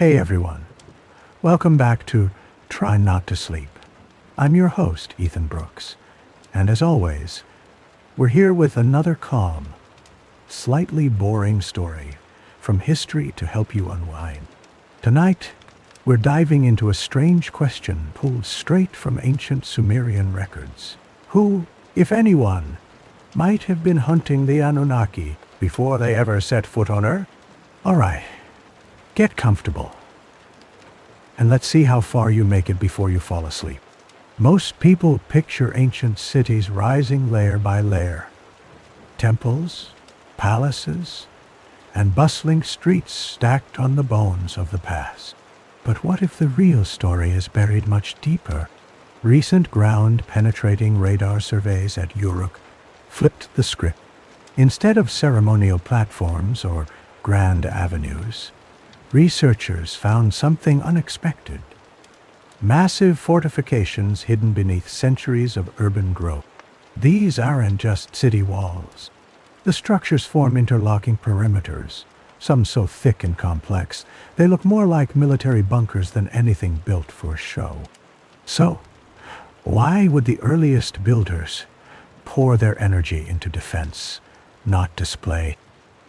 Hey everyone, welcome back to Try Not to Sleep. I'm your host, Ethan Brooks, and as always, we're here with another calm, slightly boring story from history to help you unwind. Tonight, we're diving into a strange question pulled straight from ancient Sumerian records. Who, if anyone, might have been hunting the Anunnaki before they ever set foot on Earth? All right. Get comfortable, and let's see how far you make it before you fall asleep. Most people picture ancient cities rising layer by layer. Temples, palaces, and bustling streets stacked on the bones of the past. But what if the real story is buried much deeper? Recent ground-penetrating radar surveys at Uruk flipped the script. Instead of ceremonial platforms or grand avenues, researchers found something unexpected. Massive fortifications hidden beneath centuries of urban growth. These aren't just city walls. The structures form interlocking perimeters, some so thick and complex, they look more like military bunkers than anything built for show. So, why would the earliest builders pour their energy into defense, not display?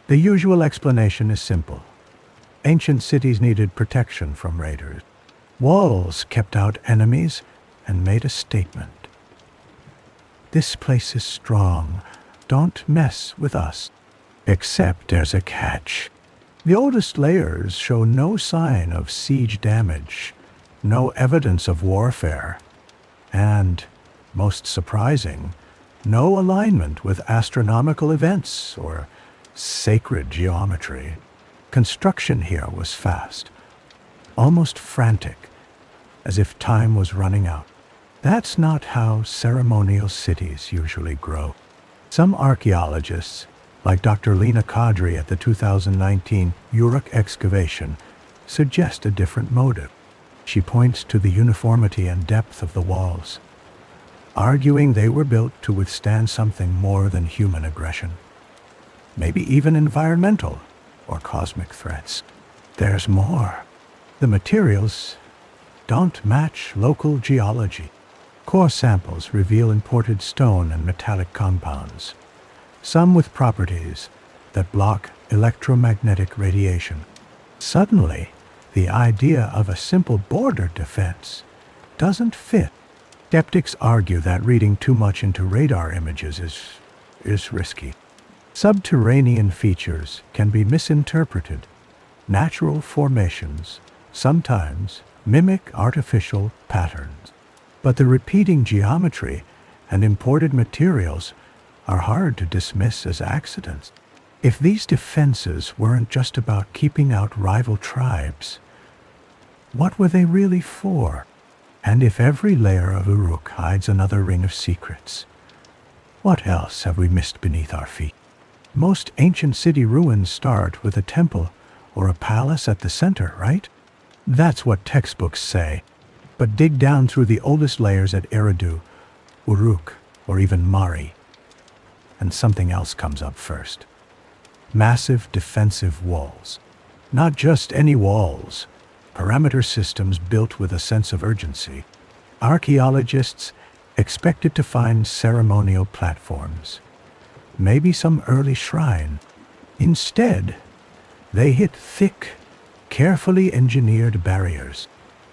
The usual explanation is simple. Ancient cities needed protection from raiders. Walls kept out enemies and made a statement. This place is strong. Don't mess with us. Except there's a catch. The oldest layers show no sign of siege damage, no evidence of warfare, and, most surprising, no alignment with astronomical events or sacred geometry. Construction here was fast, almost frantic, as if time was running out. That's not how ceremonial cities usually grow. Some archaeologists, like Dr. Lena Kadri at the 2019 Uruk excavation, suggest a different motive. She points to the uniformity and depth of the walls, arguing they were built to withstand something more than human aggression, maybe even environmental or cosmic threats. There's more. The materials don't match local geology. Core samples reveal imported stone and metallic compounds, some with properties that block electromagnetic radiation. Suddenly, the idea of a simple border defense doesn't fit. Skeptics argue that reading too much into radar images is risky. Subterranean features can be misinterpreted. Natural formations sometimes mimic artificial patterns, but the repeating geometry and imported materials are hard to dismiss as accidents. If these defenses weren't just about keeping out rival tribes, what were they really for? And if every layer of Uruk hides another ring of secrets, what else have we missed beneath our feet? Most ancient city ruins start with a temple or a palace at the center, right? That's what textbooks say. But dig down through the oldest layers at Eridu, Uruk, or even Mari, and something else comes up first. Massive defensive walls. Not just any walls. Perimeter systems built with a sense of urgency. Archaeologists expected to find ceremonial platforms, maybe some early shrine. Instead, they hit thick, carefully engineered barriers.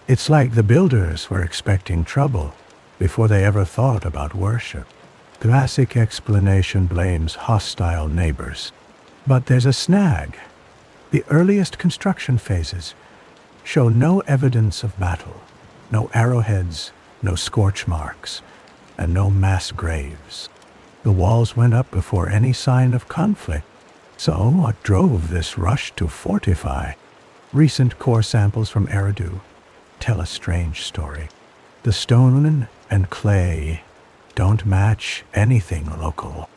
It's like the builders were expecting trouble before they ever thought about worship. Classic explanation blames hostile neighbors. But there's a snag. The earliest construction phases show no evidence of battle, no arrowheads, no scorch marks, and no mass graves. The walls went up before any sign of conflict. So what drove this rush to fortify? Recent core samples from Eridu tell a strange story. The stone and clay don't match anything local.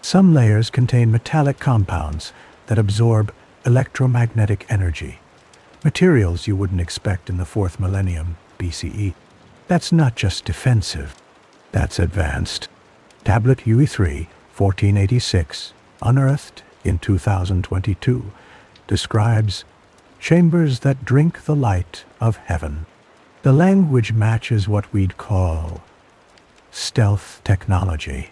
Some layers contain metallic compounds that absorb electromagnetic energy, materials you wouldn't expect in the 4th millennium BCE. That's not just defensive, that's advanced. Tablet UE3, 1486, unearthed in 2022, describes chambers that drink the light of heaven. The language matches what we'd call stealth technology.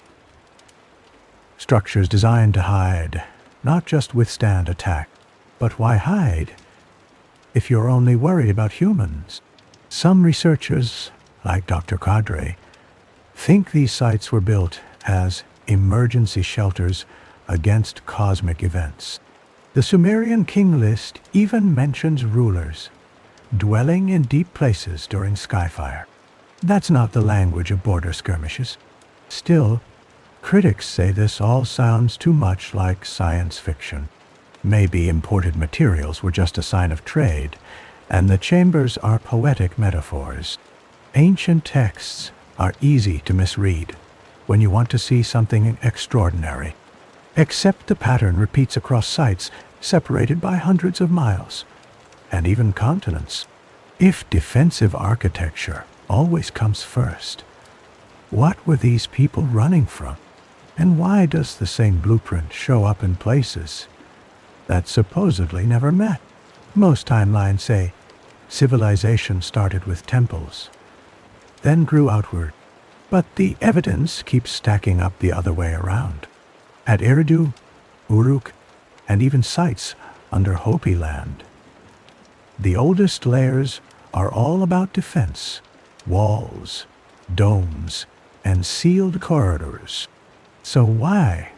Structures designed to hide, not just withstand attack. But why hide if you're only worried about humans? Some researchers, like Dr. Cadre, think these sites were built as emergency shelters against cosmic events. The Sumerian king list even mentions rulers dwelling in deep places during skyfire. That's not the language of border skirmishes. Still, critics say this all sounds too much like science fiction. Maybe imported materials were just a sign of trade, and the chambers are poetic metaphors. Ancient texts are easy to misread when you want to see something extraordinary. Except the pattern repeats across sites separated by hundreds of miles, and even continents. If defensive architecture always comes first, what were these people running from? And why does the same blueprint show up in places that supposedly never met? Most timelines say civilization started with temples, then grew outward, but the evidence keeps stacking up the other way around. At Eridu, Uruk, and even sites under Hopi land, the oldest layers are all about defense, walls, domes, and sealed corridors. So why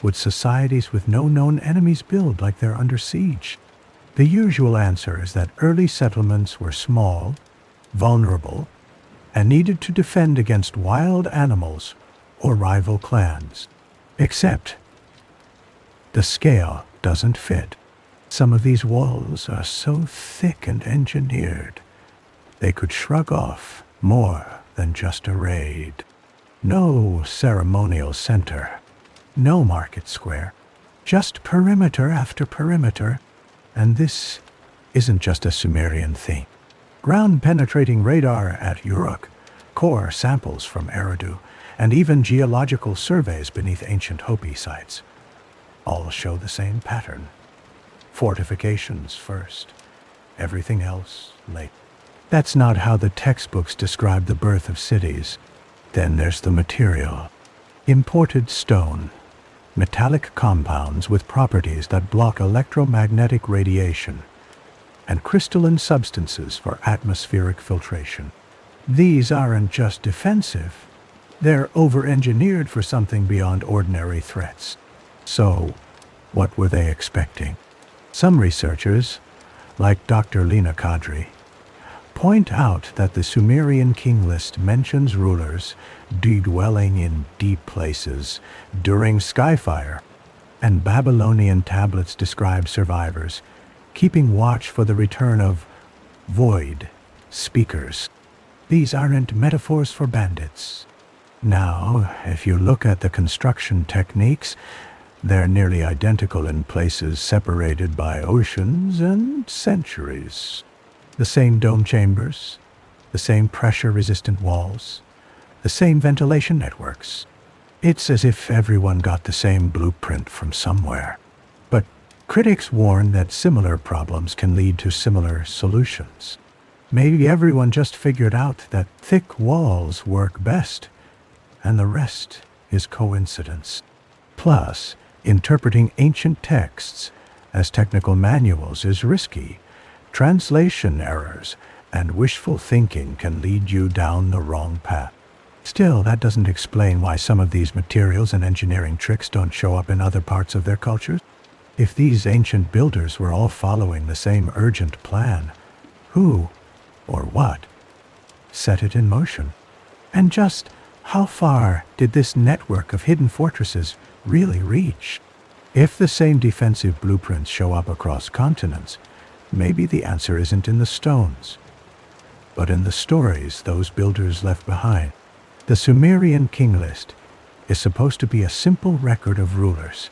would societies with no known enemies build like they're under siege? The usual answer is that early settlements were small, vulnerable, and needed to defend against wild animals or rival clans. Except the scale doesn't fit. Some of these walls are so thick and engineered, they could shrug off more than just a raid. No ceremonial center, no market square, just perimeter after perimeter. And this isn't just a Sumerian thing. Ground-penetrating radar at Uruk, core samples from Eridu, and even geological surveys beneath ancient Hopi sites all show the same pattern. Fortifications first, everything else later. That's not how the textbooks describe the birth of cities. Then there's the material. Imported stone, metallic compounds with properties that block electromagnetic radiation, and crystalline substances for atmospheric filtration. These aren't just defensive, they're over-engineered for something beyond ordinary threats. So, what were they expecting? Some researchers, like Dr. Lina Kadri, point out that the Sumerian king list mentions rulers dwelling in deep places during skyfire, and Babylonian tablets describe survivors keeping watch for the return of void speakers. These aren't metaphors for bandits. Now, if you look at the construction techniques, they're nearly identical in places separated by oceans and centuries. The same dome chambers, the same pressure-resistant walls, the same ventilation networks. It's as if everyone got the same blueprint from somewhere. But critics warn that similar problems can lead to similar solutions. Maybe everyone just figured out that thick walls work best, and the rest is coincidence. Plus, interpreting ancient texts as technical manuals is risky. Translation errors and wishful thinking can lead you down the wrong path. Still, that doesn't explain why some of these materials and engineering tricks don't show up in other parts of their cultures. If these ancient builders were all following the same urgent plan, who, or what, set it in motion? And just how far did this network of hidden fortresses really reach? If the same defensive blueprints show up across continents, maybe the answer isn't in the stones, but in the stories those builders left behind. The Sumerian king list is supposed to be a simple record of rulers,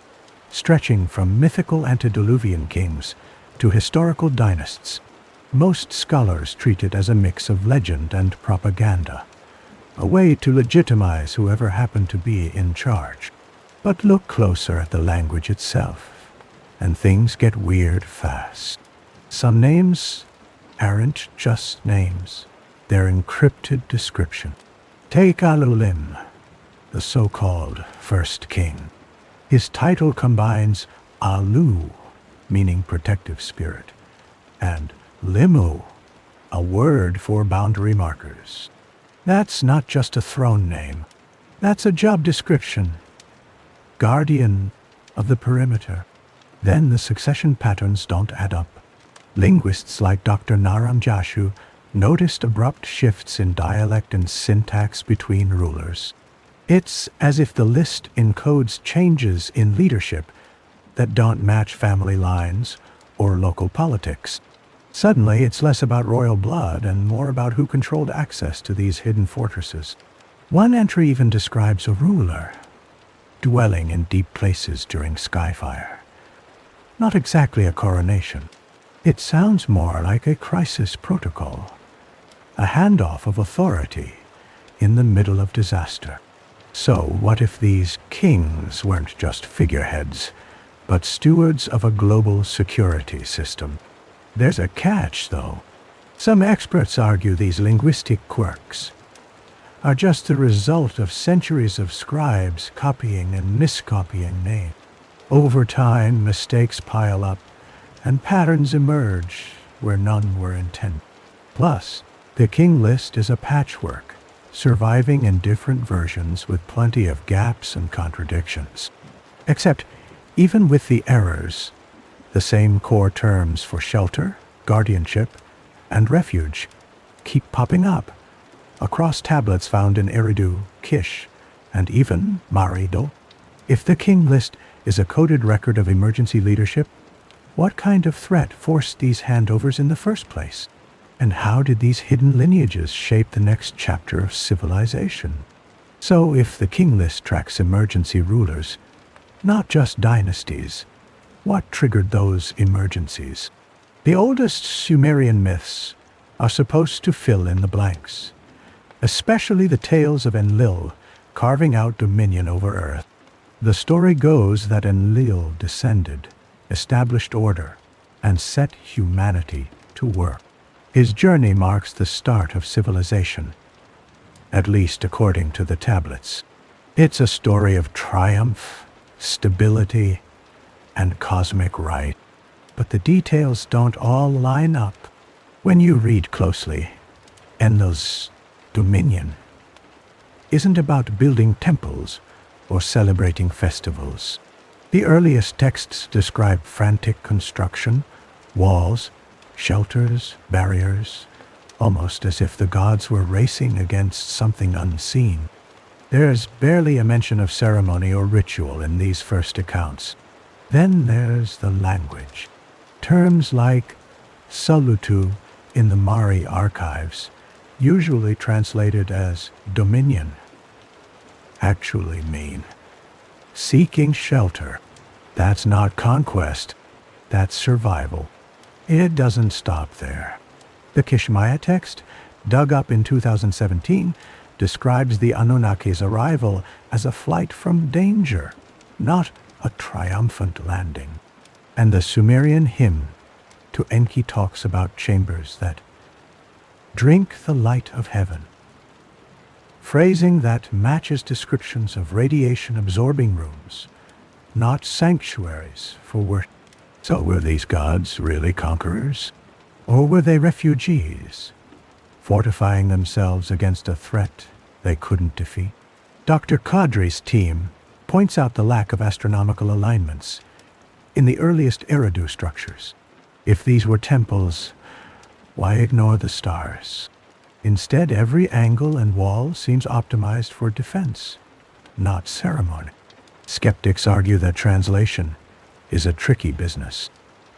stretching from mythical antediluvian kings to historical dynasts. Most scholars treat it as a mix of legend and propaganda, a way to legitimize whoever happened to be in charge. But look closer at the language itself, and things get weird fast. Some names aren't just names. They're encrypted description. Take Alulim, the so-called first king. His title combines Alu, meaning protective spirit, and Limu, a word for boundary markers. That's not just a throne name. That's a job description. Guardian of the perimeter. Then the succession patterns don't add up. Linguists like Dr. Naram Jashu noticed abrupt shifts in dialect and syntax between rulers. It's as if the list encodes changes in leadership that don't match family lines or local politics. Suddenly, it's less about royal blood and more about who controlled access to these hidden fortresses. One entry even describes a ruler dwelling in deep places during skyfire. Not exactly a coronation. It sounds more like a crisis protocol, a handoff of authority in the middle of disaster. So what if these kings weren't just figureheads, but stewards of a global security system? There's a catch, though. Some experts argue these linguistic quirks are just the result of centuries of scribes copying and miscopying names. Over time, mistakes pile up, and patterns emerge where none were intended. Plus, the king list is a patchwork, surviving in different versions with plenty of gaps and contradictions. Except, even with the errors, the same core terms for shelter, guardianship, and refuge keep popping up across tablets found in Eridu, Kish, and even Marido. If the king list is a coded record of emergency leadership, what kind of threat forced these handovers in the first place? And how did these hidden lineages shape the next chapter of civilization? So if the king list tracks emergency rulers, not just dynasties, what triggered those emergencies? The oldest Sumerian myths are supposed to fill in the blanks, especially the tales of Enlil carving out dominion over Earth. The story goes that Enlil descended, established order, and set humanity to work. His journey marks the start of civilization, at least according to the tablets. It's a story of triumph, stability, and cosmic right. But the details don't all line up. When you read closely, Enlil's dominion isn't about building temples or celebrating festivals. The earliest texts describe frantic construction, walls, shelters, barriers, almost as if the gods were racing against something unseen. There's barely a mention of ceremony or ritual in these first accounts. Then there's the language. Terms like Salutu in the Mari archives, usually translated as dominion, actually mean seeking shelter. That's not conquest, that's survival. It doesn't stop there. The Kishmaya text, dug up in 2017, describes the Anunnaki's arrival as a flight from danger, not a triumphant landing. And the Sumerian hymn to Enki talks about chambers that drink the light of heaven, phrasing that matches descriptions of radiation-absorbing rooms, not sanctuaries for worship. So were these gods really conquerors? Or were they refugees, fortifying themselves against a threat they couldn't defeat? Dr. Kadri's team points out the lack of astronomical alignments in the earliest Eridu structures. If these were temples, why ignore the stars? Instead, every angle and wall seems optimized for defense, not ceremony. Skeptics argue that translation is a tricky business.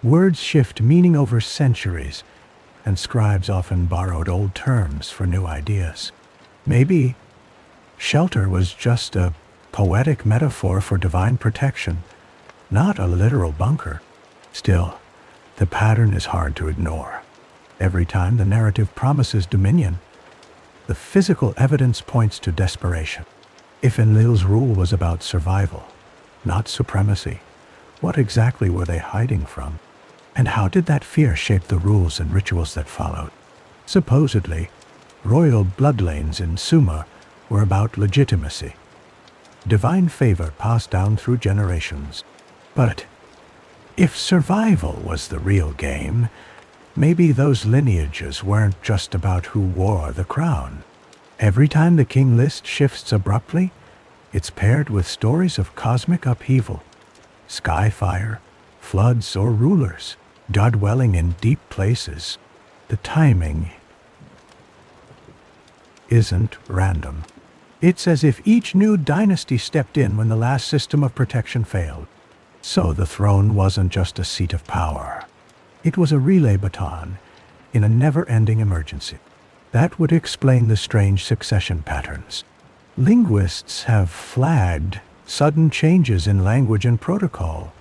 Words shift meaning over centuries, and scribes often borrowed old terms for new ideas. Maybe shelter was just a poetic metaphor for divine protection, not a literal bunker. Still, the pattern is hard to ignore. Every time the narrative promises dominion, the physical evidence points to desperation. If Enlil's rule was about survival, not supremacy, what exactly were they hiding from? And how did that fear shape the rules and rituals that followed? Supposedly, royal bloodlines in Sumer were about legitimacy, divine favor passed down through generations. But if survival was the real game, maybe those lineages weren't just about who wore the crown. Every time the king list shifts abruptly, it's paired with stories of cosmic upheaval, sky fire, floods, or rulers dwelling in deep places. The timing isn't random. It's as if each new dynasty stepped in when the last system of protection failed. So the throne wasn't just a seat of power. It was a relay baton in a never-ending emergency. That would explain the strange succession patterns. Linguists have flagged sudden changes in language and protocol,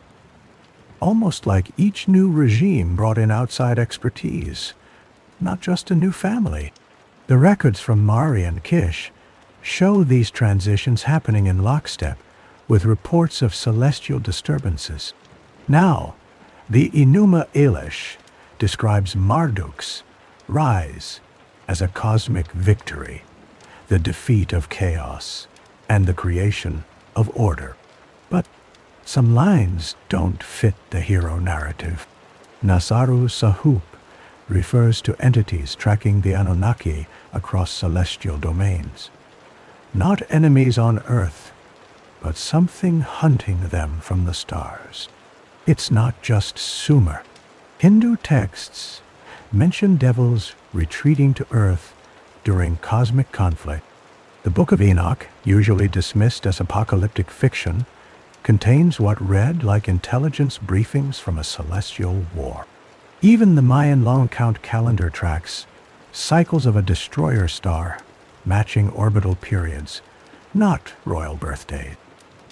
almost like each new regime brought in outside expertise, not just a new family. The records from Mari and Kish show these transitions happening in lockstep with reports of celestial disturbances. Now, the Enuma Elish describes Marduk's rise as a cosmic victory, the defeat of chaos, and the creation of order. But some lines don't fit the hero narrative. Nasaru Sahub refers to entities tracking the Anunnaki across celestial domains. Not enemies on Earth, but something hunting them from the stars. It's not just Sumer. Hindu texts mention devils retreating to Earth during cosmic conflict. The Book of Enoch, usually dismissed as apocalyptic fiction, contains what read like intelligence briefings from a celestial war. Even the Mayan long count calendar tracks cycles of a destroyer star matching orbital periods, not royal birthdays.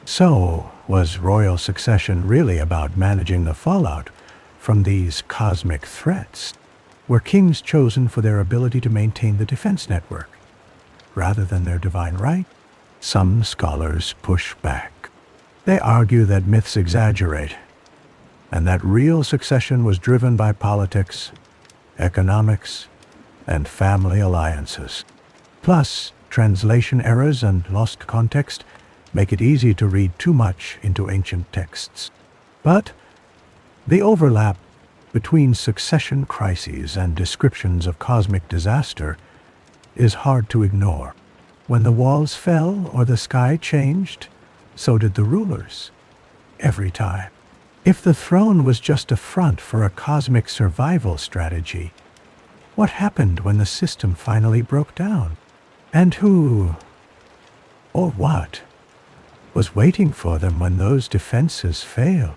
So, was royal succession really about managing the fallout from these cosmic threats? Were kings chosen for their ability to maintain the defense network, rather than their divine right? Some scholars push back. They argue that myths exaggerate, and that real succession was driven by politics, economics, and family alliances. Plus, translation errors and lost context make it easy to read too much into ancient texts. But the overlap between succession crises and descriptions of cosmic disaster is hard to ignore. When the walls fell or the sky changed, so did the rulers. Every time. If the throne was just a front for a cosmic survival strategy, what happened when the system finally broke down? And who, or what, was waiting for them when those defenses failed?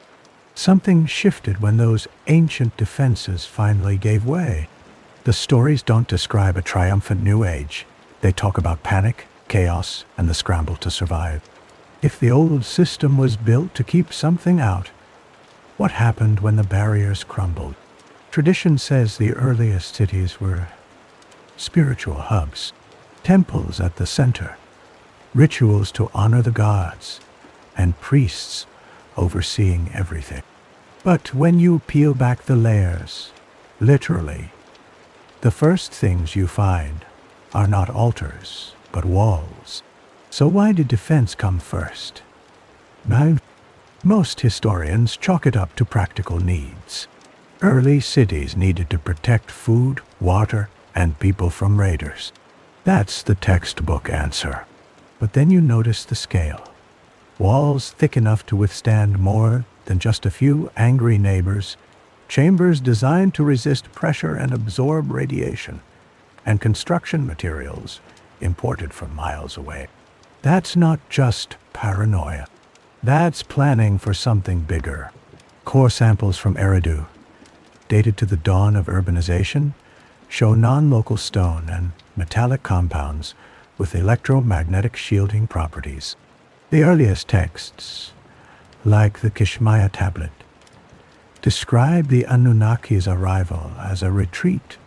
Something shifted when those ancient defenses finally gave way. The stories don't describe a triumphant new age. They talk about panic, chaos, and the scramble to survive. If the old system was built to keep something out, what happened when the barriers crumbled? Tradition says the earliest cities were spiritual hubs, temples at the center, rituals to honor the gods, and priests overseeing everything. But when you peel back the layers, literally, the first things you find are not altars, but walls. So why did defense come first? Now, most historians chalk it up to practical needs. Early cities needed to protect food, water, and people from raiders. That's the textbook answer. But then you notice the scale. Walls thick enough to withstand more than just a few angry neighbors, chambers designed to resist pressure and absorb radiation, and construction materials imported from miles away. That's not just paranoia. That's planning for something bigger. Core samples from Eridu, dated to the dawn of urbanization, show non-local stone and metallic compounds with electromagnetic shielding properties. The earliest texts, like the Kishmaya tablet, describe the Anunnaki's arrival as a retreat,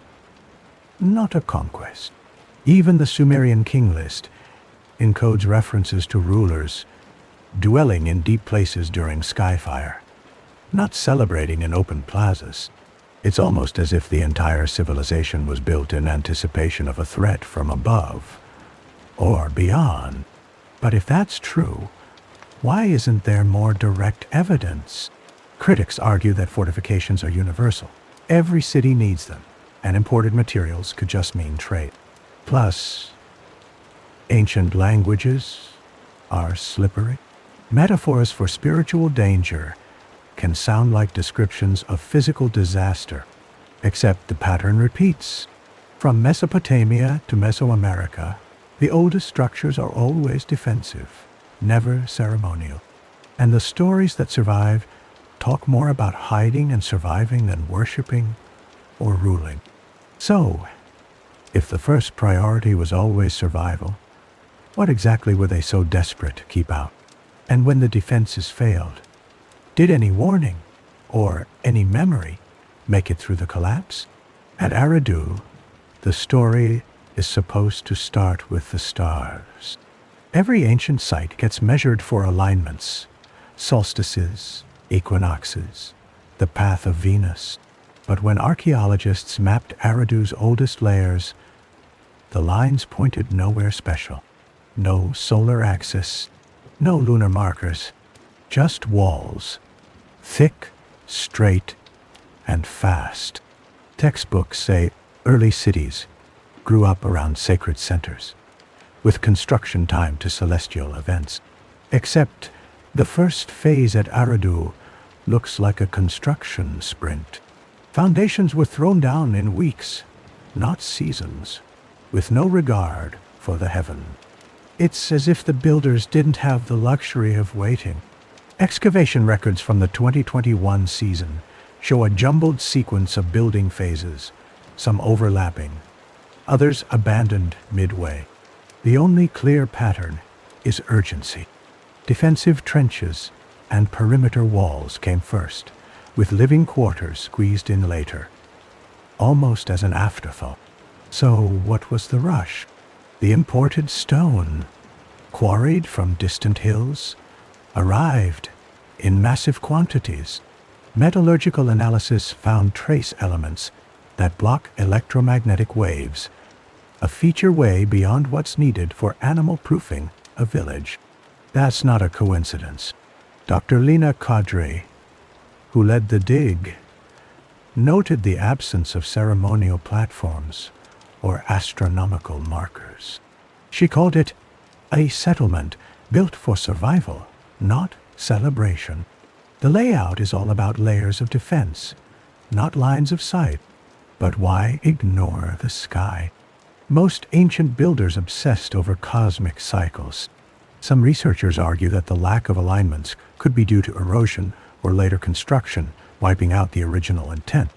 not a conquest. Even the Sumerian king list encodes references to rulers dwelling in deep places during skyfire. not celebrating in open plazas. It's almost as if the entire civilization was built in anticipation of a threat from above or beyond. But if that's true, why isn't there more direct evidence? Critics argue that fortifications are universal. Every city needs them, and imported materials could just mean trade. Plus, ancient languages are slippery. Metaphors for spiritual danger can sound like descriptions of physical disaster, except the pattern repeats. From Mesopotamia to Mesoamerica, the oldest structures are always defensive, never ceremonial. And the stories that survive talk more about hiding and surviving than worshiping or ruling. So, if the first priority was always survival, what exactly were they so desperate to keep out? And when the defenses failed, did any warning or any memory make it through the collapse? At Eridu, the story is supposed to start with the stars. Every ancient site gets measured for alignments, solstices, equinoxes, the path of Venus. But when archaeologists mapped Eridu's oldest layers, the lines pointed nowhere special. No solar axis, no lunar markers, just walls, thick, straight, and fast. Textbooks say early cities grew up around sacred centers, with construction timed to celestial events. Except the first phase at Eridu looks like a construction sprint. Foundations were thrown down in weeks, not seasons, with no regard for the heaven. It's as if the builders didn't have the luxury of waiting. Excavation records from the 2021 season show a jumbled sequence of building phases, some overlapping, others abandoned midway. The only clear pattern is urgency. Defensive trenches and perimeter walls came first, with living quarters squeezed in later, almost as an afterthought. So what was the rush? The imported stone, quarried from distant hills, arrived in massive quantities. Metallurgical analysis found trace elements that block electromagnetic waves, a feature way beyond what's needed for animal-proofing a village. That's not a coincidence. Dr. Lena Kadri, who led the dig, noted the absence of ceremonial platforms or astronomical markers. She called it a settlement built for survival, not celebration. The layout is all about layers of defense, not lines of sight. But why ignore the sky? Most ancient builders obsessed over cosmic cycles. Some researchers argue that the lack of alignments could be due to erosion or later construction, wiping out the original intent.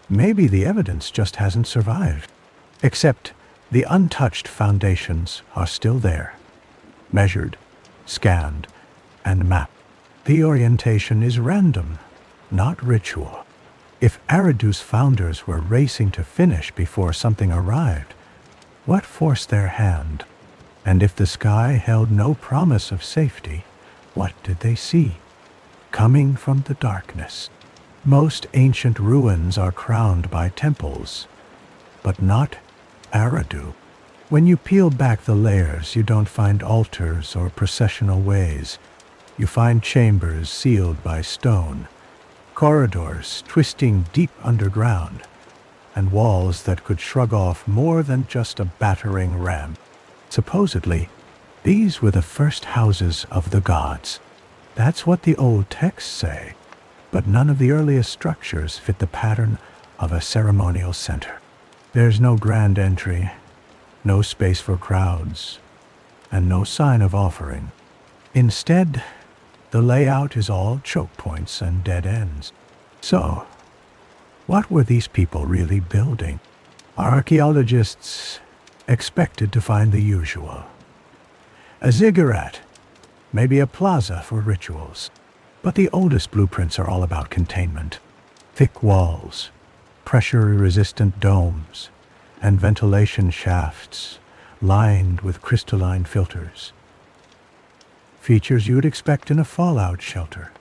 Maybe the evidence just hasn't survived. Except the untouched foundations are still there, measured, scanned, and mapped. The orientation is random, not ritual. If Eridu's founders were racing to finish before something arrived, what forced their hand? And if the sky held no promise of safety, what did they see? Coming from the darkness. Most ancient ruins are crowned by temples, but not Eridu. When you peel back the layers, you don't find altars or processional ways. You find chambers sealed by stone, corridors twisting deep underground, and walls that could shrug off more than just a battering ram. Supposedly, these were the first houses of the gods. That's what the old texts say, but none of the earliest structures fit the pattern of a ceremonial center. There's no grand entry, no space for crowds, and no sign of offering. Instead, the layout is all choke points and dead ends. So, what were these people really building? Archaeologists expected to find the usual. A ziggurat, maybe a plaza for rituals. But the oldest blueprints are all about containment. Thick walls, pressure-resistant domes, and ventilation shafts lined with crystalline filters. Features you'd expect in a fallout shelter,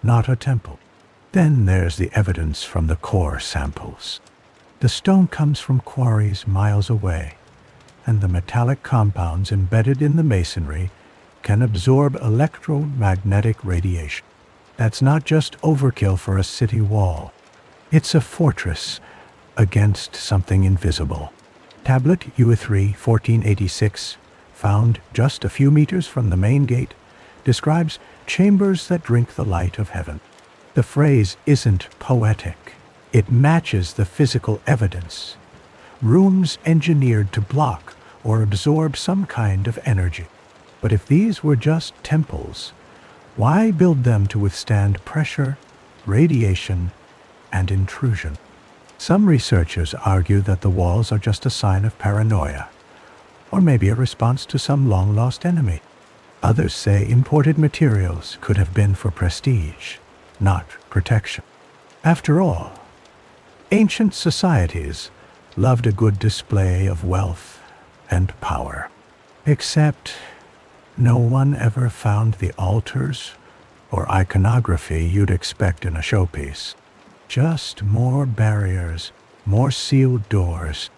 not a temple. Then there's the evidence from the core samples. The stone comes from quarries miles away, and the metallic compounds embedded in the masonry can absorb electromagnetic radiation. That's not just overkill for a city wall. It's a fortress against something invisible. Tablet U3 1486, found just a few meters from the main gate, describes chambers that drink the light of heaven. The phrase isn't poetic. It matches the physical evidence. Rooms engineered to block or absorb some kind of energy. But if these were just temples, why build them to withstand pressure, radiation, and intrusion? Some researchers argue that the walls are just a sign of paranoia, or maybe a response to some long-lost enemy. Others say imported materials could have been for prestige, not protection. After all, ancient societies loved a good display of wealth and power. Except no one ever found the altars or iconography you'd expect in a showpiece. Just more barriers, more sealed doors.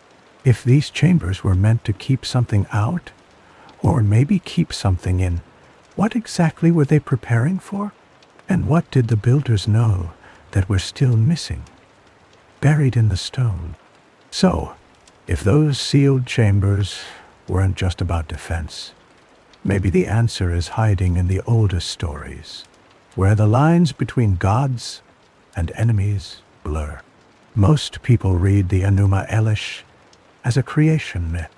If these chambers were meant to keep something out, or maybe keep something in, what exactly were they preparing for? And what did the builders know that were still missing, buried in the stone? So, if those sealed chambers weren't just about defense, maybe the answer is hiding in the oldest stories, where the lines between gods and enemies blur. Most people read the Enuma Elish as a creation myth.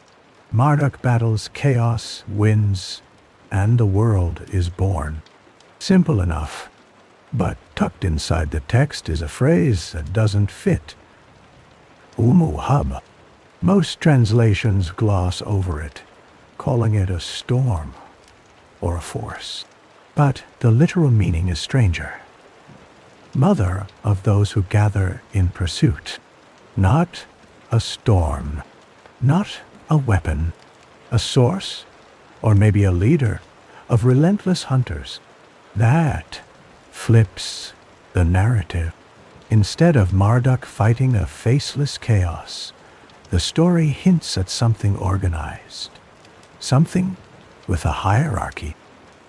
Marduk battles chaos, wins, and the world is born. Simple enough, but tucked inside the text is a phrase that doesn't fit. Hub. Most translations gloss over it, calling it a storm or a force. But the literal meaning is stranger. Mother of those who gather in pursuit. Not a storm. Not a weapon. A source, or maybe a leader, of relentless hunters. That flips the narrative. Instead of Marduk fighting a faceless chaos, the story hints at something organized. Something with a hierarchy.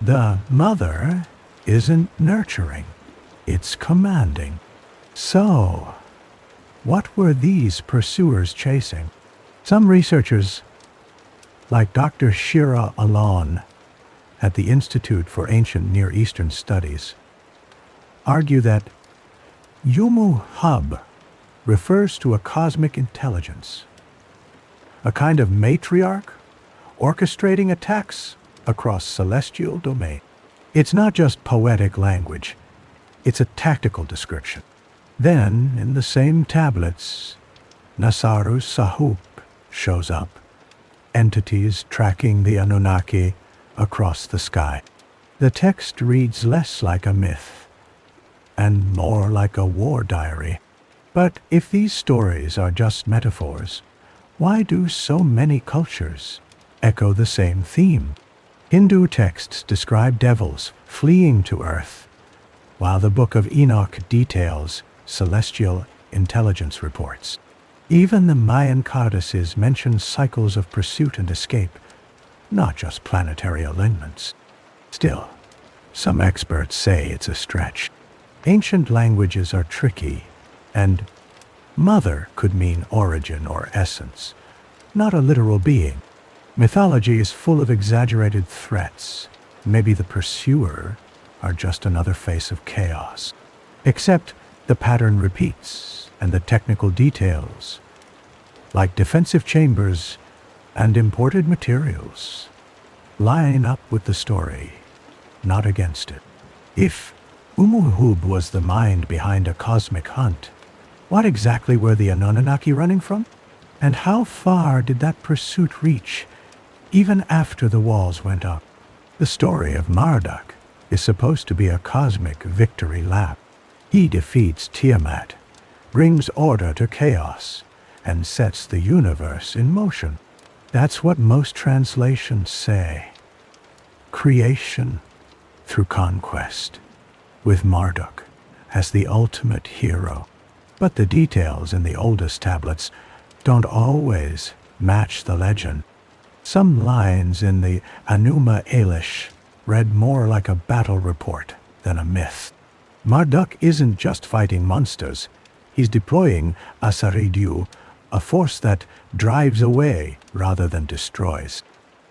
The mother isn't nurturing. It's commanding. So, what were these pursuers chasing? Some researchers, like Dr. Shira Alon at the Institute for Ancient Near Eastern Studies, argue that Hub refers to a cosmic intelligence, a kind of matriarch orchestrating attacks across celestial domain. It's not just poetic language. It's a tactical description. Then, in the same tablets, Nasaru Sahub shows up, entities tracking the Anunnaki across the sky. The text reads less like a myth and more like a war diary. But if these stories are just metaphors, why do so many cultures echo the same theme? Hindu texts describe devils fleeing to Earth, while the Book of Enoch details celestial intelligence reports. Even the Mayan codices mention cycles of pursuit and escape, not just planetary alignments. Still, some experts say it's a stretch. Ancient languages are tricky, and mother could mean origin or essence, not a literal being. Mythology is full of exaggerated threats. Maybe the pursuer are just another face of chaos. Except the pattern repeats, and the technical details, like defensive chambers and imported materials, line up with the story, not against it. If Umuhub was the mind behind a cosmic hunt, what exactly were the Anunnaki running from? And how far did that pursuit reach, even after the walls went up? The story of Marduk is supposed to be a cosmic victory lap. He defeats Tiamat, brings order to chaos, and sets the universe in motion. That's what most translations say. Creation through conquest, with Marduk as the ultimate hero. But the details in the oldest tablets don't always match the legend. Some lines in the Enuma Elish read more like a battle report than a myth. Marduk isn't just fighting monsters. He's deploying Asaridu, a force that drives away rather than destroys.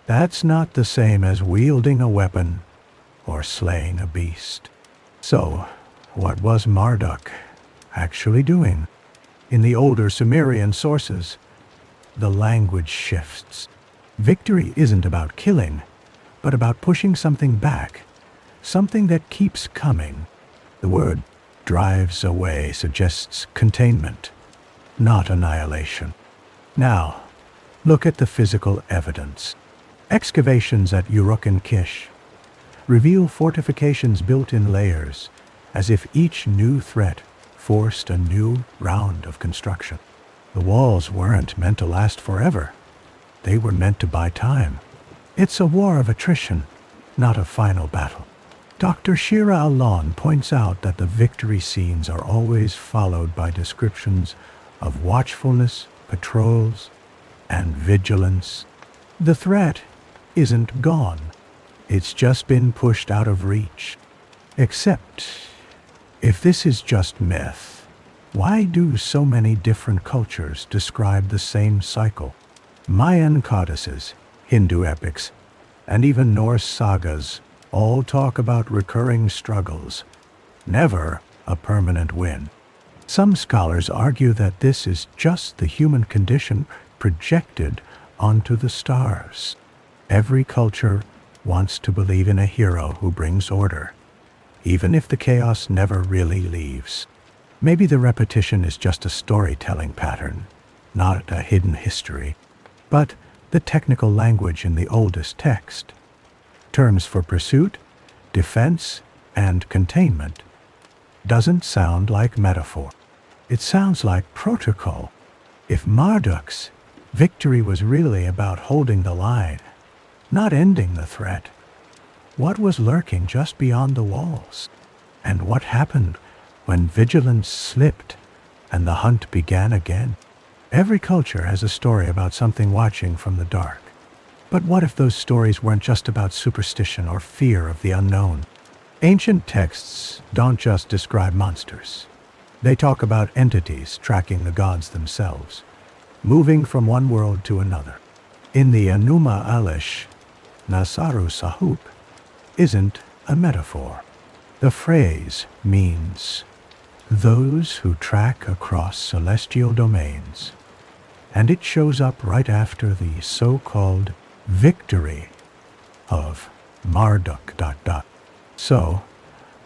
That's not the same as wielding a weapon or slaying a beast. So, what was Marduk actually doing? In the older Sumerian sources, the language shifts. Victory isn't about killing, but about pushing something back, something that keeps coming. The word drives away suggests containment, not annihilation. Now, look at the physical evidence. Excavations at Uruk and Kish reveal fortifications built in layers, as if each new threat forced a new round of construction. The walls weren't meant to last forever. They were meant to buy time. It's a war of attrition, not a final battle. Dr. Shira Alon points out that the victory scenes are always followed by descriptions of watchfulness, patrols, and vigilance. The threat isn't gone. It's just been pushed out of reach. Except, if this is just myth, why do so many different cultures describe the same cycle? Mayan codices, Hindu epics, and even Norse sagas all talk about recurring struggles, never a permanent win. Some scholars argue that this is just the human condition projected onto the stars. Every culture wants to believe in a hero who brings order, even if the chaos never really leaves. Maybe the repetition is just a storytelling pattern, not a hidden history. But the technical language in the oldest text, terms for pursuit, defense, and containment, doesn't sound like metaphor. It sounds like protocol. If Marduk's victory was really about holding the line, not ending the threat, what was lurking just beyond the walls? And what happened when vigilance slipped and the hunt began again? Every culture has a story about something watching from the dark. But what if those stories weren't just about superstition or fear of the unknown? Ancient texts don't just describe monsters. They talk about entities tracking the gods themselves, moving from one world to another. In the Enuma Elish, Nasaru Sahub isn't a metaphor. The phrase means those who track across celestial domains, and it shows up right after the so-called victory of Marduk. So,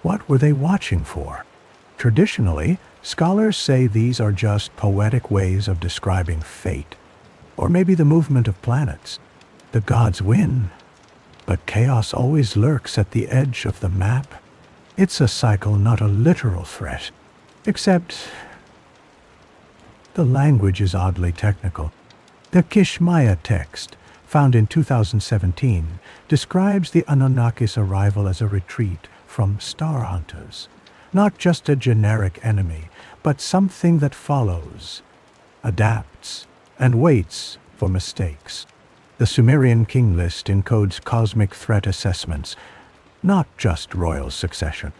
what were they watching for? Traditionally, scholars say these are just poetic ways of describing fate, or maybe the movement of planets. The gods win, but chaos always lurks at the edge of the map. It's a cycle, not a literal threat. Except, the language is oddly technical. The Kishmaya text, found in 2017, describes the Anunnaki's arrival as a retreat from star hunters. Not just a generic enemy, but something that follows, adapts, and waits for mistakes. The Sumerian king list encodes cosmic threat assessments, not just royal succession.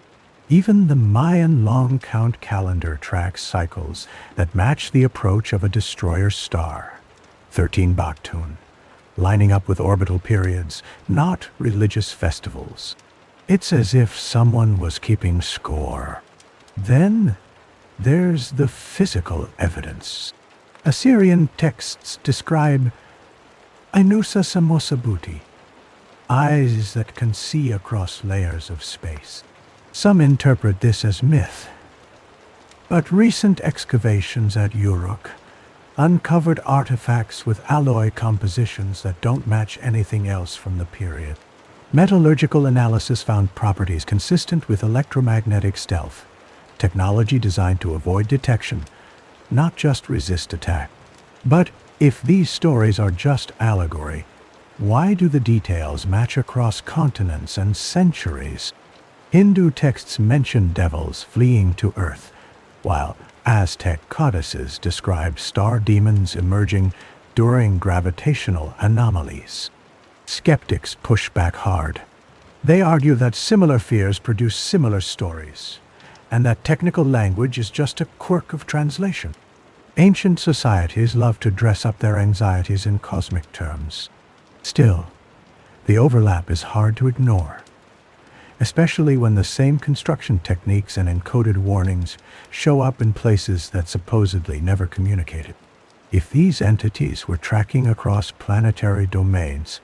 Even the Mayan long count calendar tracks cycles that match the approach of a destroyer star, 13 Baktun, lining up with orbital periods, not religious festivals. It's as if someone was keeping score. Then there's the physical evidence. Assyrian texts describe Ainusa Samosabuti, eyes that can see across layers of space. Some interpret this as myth, but recent excavations at Uruk uncovered artifacts with alloy compositions that don't match anything else from the period. Metallurgical analysis found properties consistent with electromagnetic stealth, technology designed to avoid detection, not just resist attack. But if these stories are just allegory, why do the details match across continents and centuries? Hindu texts mention devils fleeing to Earth, while Aztec codices describe star demons emerging during gravitational anomalies. Skeptics push back hard. They argue that similar fears produce similar stories, and that technical language is just a quirk of translation. Ancient societies love to dress up their anxieties in cosmic terms. Still, the overlap is hard to ignore, especially when the same construction techniques and encoded warnings show up in places that supposedly never communicated. If these entities were tracking across planetary domains,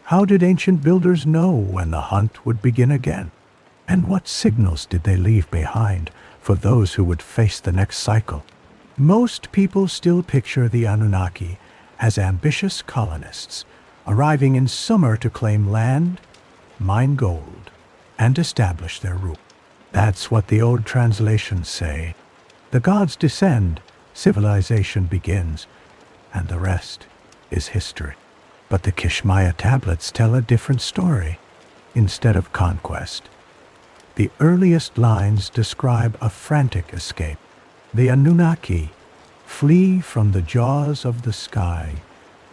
how did ancient builders know when the hunt would begin again? And what signals did they leave behind for those who would face the next cycle? Most people still picture the Anunnaki as ambitious colonists, arriving in summer to claim land, mine gold, and establish their rule. That's what the old translations say. The gods descend, civilization begins, and the rest is history. But the Kishmaya tablets tell a different story. Instead of conquest, the earliest lines describe a frantic escape. The Anunnaki flee from the jaws of the sky,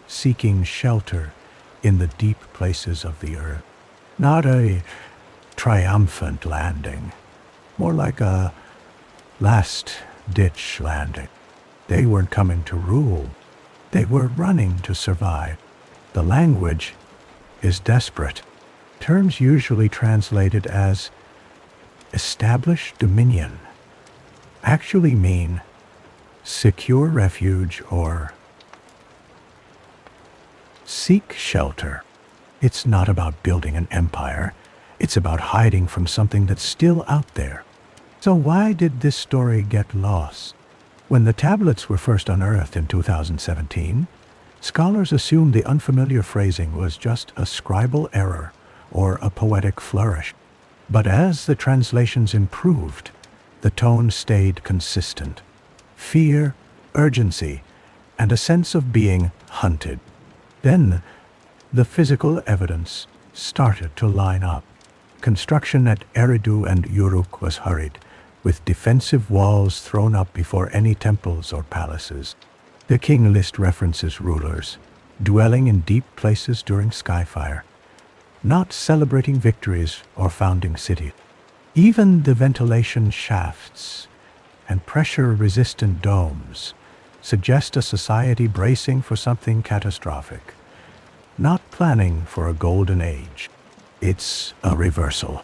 seeking shelter in the deep places of the earth. Not a triumphant landing, more like a last-ditch landing. They weren't coming to rule. They were running to survive. The language is desperate. Terms usually translated as establish dominion actually mean secure refuge or seek shelter. It's not about building an empire. It's about hiding from something that's still out there. So why did this story get lost? When the tablets were first unearthed in 2017, scholars assumed the unfamiliar phrasing was just a scribal error or a poetic flourish. But as the translations improved, the tone stayed consistent. Fear, urgency, and a sense of being hunted. Then, the physical evidence started to line up. Construction at Eridu and Uruk was hurried, with defensive walls thrown up before any temples or palaces. The king list references rulers, dwelling in deep places during skyfire, not celebrating victories or founding cities. Even the ventilation shafts and pressure-resistant domes suggest a society bracing for something catastrophic, not planning for a golden age. It's a reversal.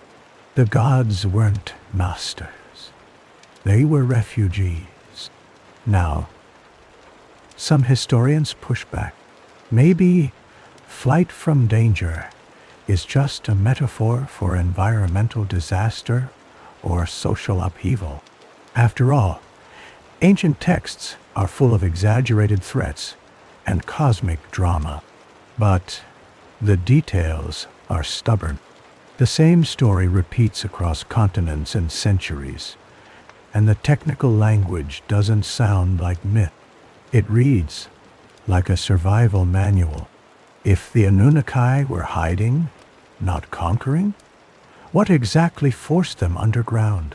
The gods weren't masters. They were refugees. Now, some historians push back. Maybe flight from danger is just a metaphor for environmental disaster or social upheaval. After all, ancient texts are full of exaggerated threats and cosmic drama. But the details are stubborn. The same story repeats across continents and centuries, and the technical language doesn't sound like myth. It reads like a survival manual. If the Anunnaki were hiding, not conquering, what exactly forced them underground?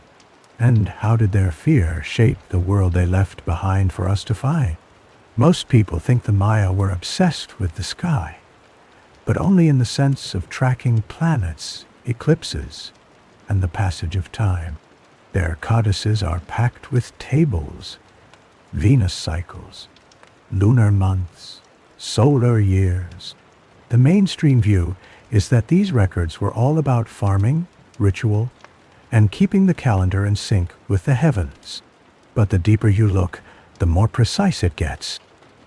And how did their fear shape the world they left behind for us to find? Most people think the Maya were obsessed with the sky, but only in the sense of tracking planets, eclipses, and the passage of time. Their codices are packed with tables, Venus cycles, lunar months, solar years. The mainstream view is that these records were all about farming, ritual, and keeping the calendar in sync with the heavens. But the deeper you look, the more precise it gets.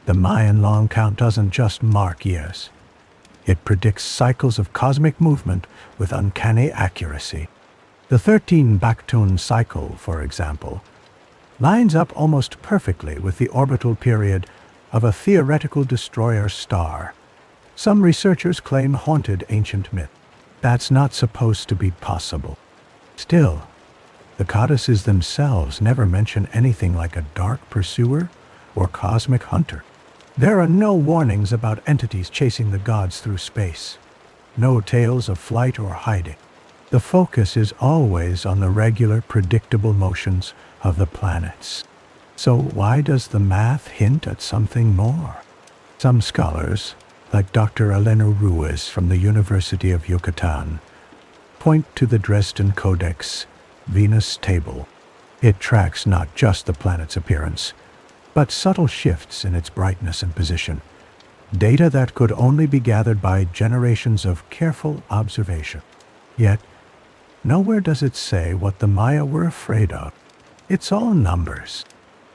The Mayan long count doesn't just mark years. It predicts cycles of cosmic movement with uncanny accuracy. The 13 Baktun cycle, for example, lines up almost perfectly with the orbital period of a theoretical destroyer star. Some researchers claim haunted ancient myth. That's not supposed to be possible. Still, the codices themselves never mention anything like a dark pursuer or cosmic hunter. There are no warnings about entities chasing the gods through space. No tales of flight or hiding. The focus is always on the regular, predictable motions of the planets. So why does the math hint at something more? Some scholars, like Dr. Elena Ruiz from the University of Yucatan, point to the Dresden Codex Venus table. It tracks not just the planet's appearance, but subtle shifts in its brightness and position, data that could only be gathered by generations of careful observation. Yet, nowhere does it say what the Maya were afraid of. It's all numbers,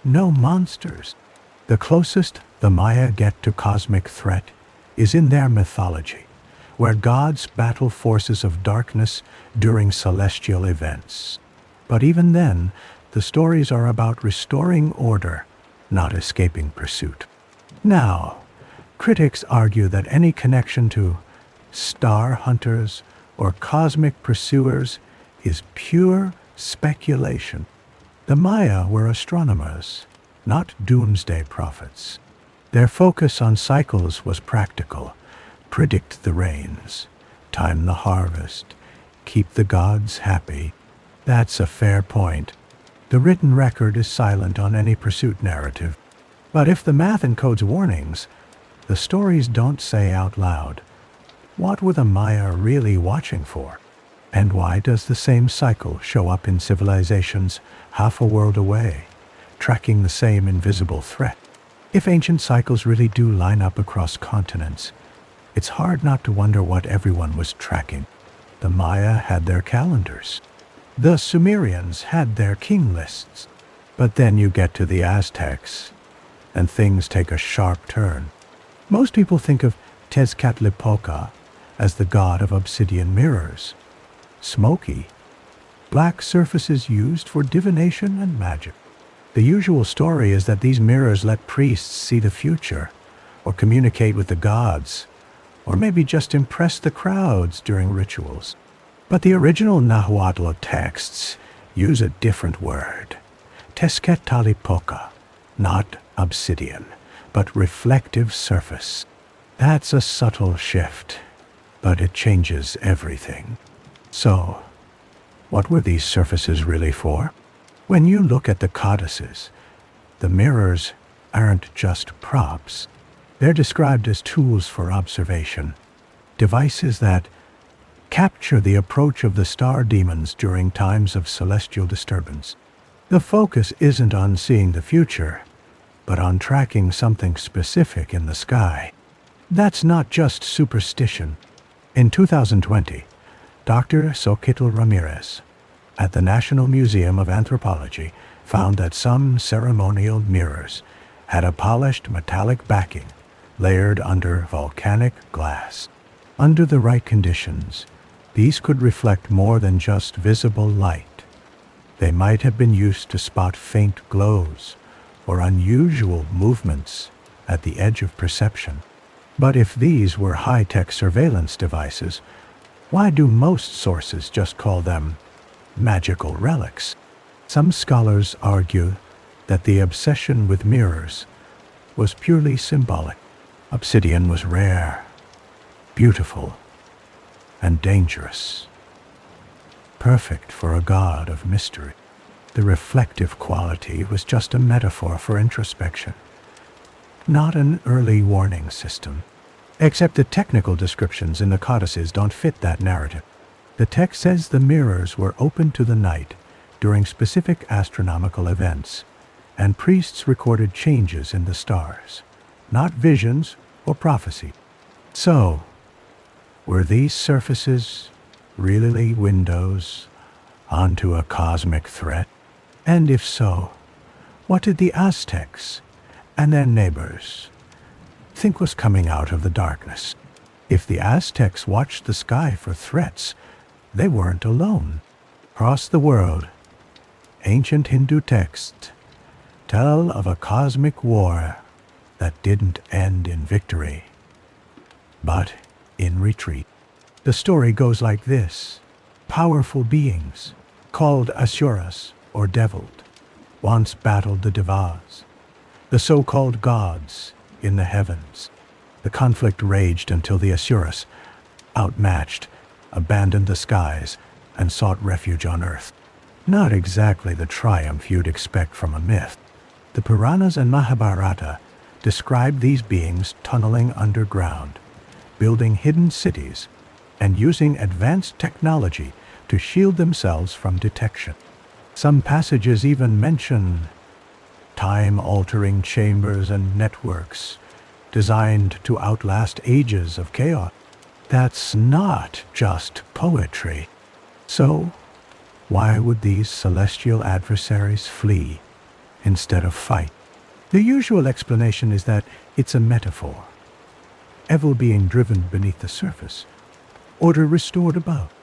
no monsters. The closest the Maya get to cosmic threat is in their mythology, where gods battle forces of darkness during celestial events. But even then, the stories are about restoring order, not escaping pursuit. Now, critics argue that any connection to star hunters or cosmic pursuers is pure speculation. The Maya were astronomers, not doomsday prophets. Their focus on cycles was practical: predict the rains, time the harvest, keep the gods happy. That's a fair point. The written record is silent on any pursuit narrative. But if the math encodes warnings, the stories don't say out loud. What were the Maya really watching for? And why does the same cycle show up in civilizations half a world away, tracking the same invisible threat? If ancient cycles really do line up across continents, it's hard not to wonder what everyone was tracking. The Maya had their calendars. The Sumerians had their king lists. But then you get to the Aztecs, and things take a sharp turn. Most people think of Tezcatlipoca as the god of obsidian mirrors. Smoky, black surfaces used for divination and magic. The usual story is that these mirrors let priests see the future, or communicate with the gods, or maybe just impress the crowds during rituals. But the original Nahuatl texts use a different word: Tezcatlipoca, not obsidian, but reflective surface. That's a subtle shift, but it changes everything. So, what were these surfaces really for? When you look at the codices, the mirrors aren't just props. They're described as tools for observation, devices that capture the approach of the star demons during times of celestial disturbance. The focus isn't on seeing the future, but on tracking something specific in the sky. That's not just superstition. In 2020, Dr. Xochitl Ramirez at the National Museum of Anthropology found that some ceremonial mirrors had a polished metallic backing layered under volcanic glass. Under the right conditions, these could reflect more than just visible light. They might have been used to spot faint glows or unusual movements at the edge of perception. But if these were high-tech surveillance devices, why do most sources just call them magical relics? Some scholars argue that the obsession with mirrors was purely symbolic. Obsidian was rare, beautiful, and dangerous, perfect for a god of mystery. The reflective quality was just a metaphor for introspection, not an early warning system. Except the technical descriptions in the codices don't fit that narrative. The text says the mirrors were open to the night during specific astronomical events, and priests recorded changes in the stars, not visions or prophecy. So, were these surfaces really windows onto a cosmic threat? And if so, what did the Aztecs and their neighbors think was coming out of the darkness? If the Aztecs watched the sky for threats, they weren't alone. Across the world, ancient Hindu texts tell of a cosmic war that didn't end in victory, but in retreat. The story goes like this. Powerful beings, called Asuras or Deviled, once battled the Devas, the so-called gods in the heavens. The conflict raged until the Asuras, outmatched, abandoned the skies and sought refuge on Earth. Not exactly the triumph you'd expect from a myth. The Puranas and Mahabharata describe these beings tunneling underground, building hidden cities, and using advanced technology to shield themselves from detection. Some passages even mention time-altering chambers and networks designed to outlast ages of chaos. That's not just poetry. So, why would these celestial adversaries flee instead of fight? The usual explanation is that it's a metaphor. Evil being driven beneath the surface, order restored above.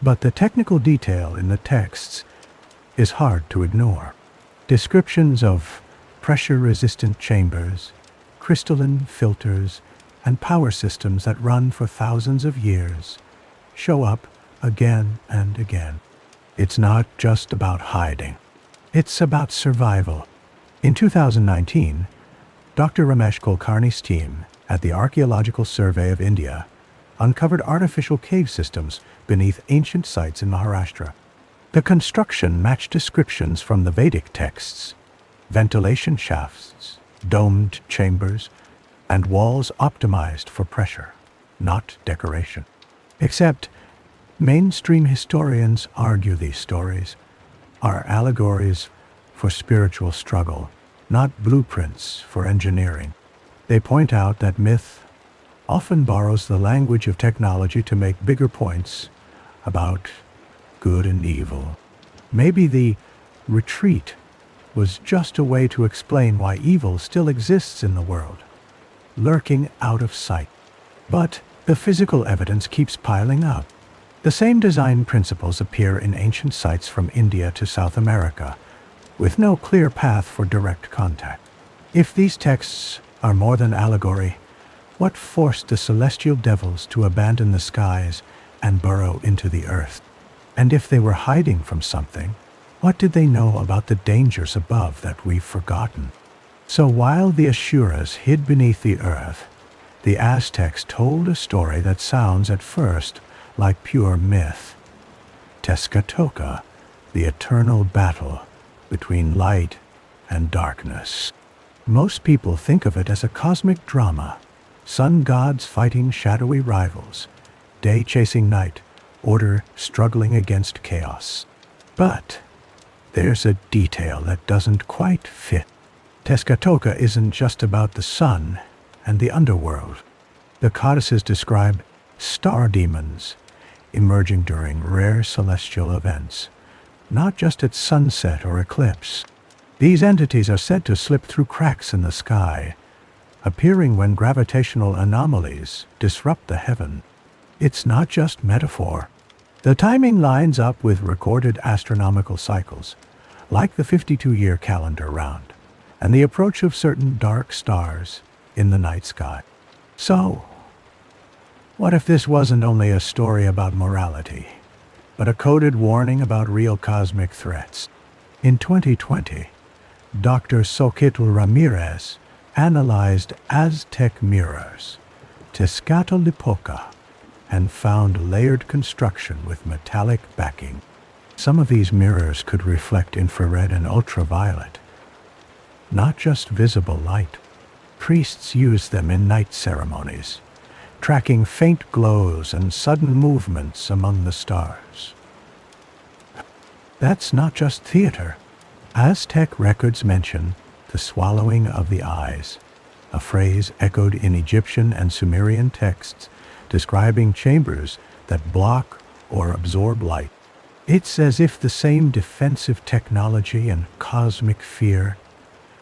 But the technical detail in the texts is hard to ignore. Descriptions of pressure-resistant chambers, crystalline filters, and power systems that run for thousands of years show up again and again. It's not just about hiding. It's about survival. In 2019, Dr. Ramesh Kulkarni's team at the Archaeological Survey of India uncovered artificial cave systems beneath ancient sites in Maharashtra. The construction matched descriptions from the Vedic texts: ventilation shafts, domed chambers, and walls optimized for pressure, not decoration. Except, mainstream historians argue these stories are allegories for spiritual struggle, not blueprints for engineering. They point out that myth often borrows the language of technology to make bigger points about good and evil. Maybe the retreat was just a way to explain why evil still exists in the world, lurking out of sight. But the physical evidence keeps piling up. The same design principles appear in ancient sites from India to South America, with no clear path for direct contact. If these texts are more than allegory, what forced the celestial devils to abandon the skies and burrow into the earth? And if they were hiding from something, what did they know about the dangers above that we've forgotten? So while the Asuras hid beneath the earth, the Aztecs told a story that sounds at first like pure myth. Tezcatlipoca, the eternal battle between light and darkness. Most people think of it as a cosmic drama, sun gods fighting shadowy rivals, day chasing night, order struggling against chaos. But there's a detail that doesn't quite fit. Tezcatlipoca isn't just about the sun and the underworld. The codices describe star demons emerging during rare celestial events, not just at sunset or eclipse. These entities are said to slip through cracks in the sky, appearing when gravitational anomalies disrupt the heaven. It's not just metaphor. The timing lines up with recorded astronomical cycles, like the 52-year calendar round, and the approach of certain dark stars in the night sky. So, what if this wasn't only a story about morality, but a coded warning about real cosmic threats? In 2020, Dr. Xochitl Ramirez analyzed Aztec mirrors, Tezcatlipoca, and found layered construction with metallic backing. Some of these mirrors could reflect infrared and ultraviolet, not just visible light. Priests used them in night ceremonies, tracking faint glows and sudden movements among the stars. That's not just theater. Aztec records mention the swallowing of the eyes, a phrase echoed in Egyptian and Sumerian texts describing chambers that block or absorb light. It's as if the same defensive technology and cosmic fear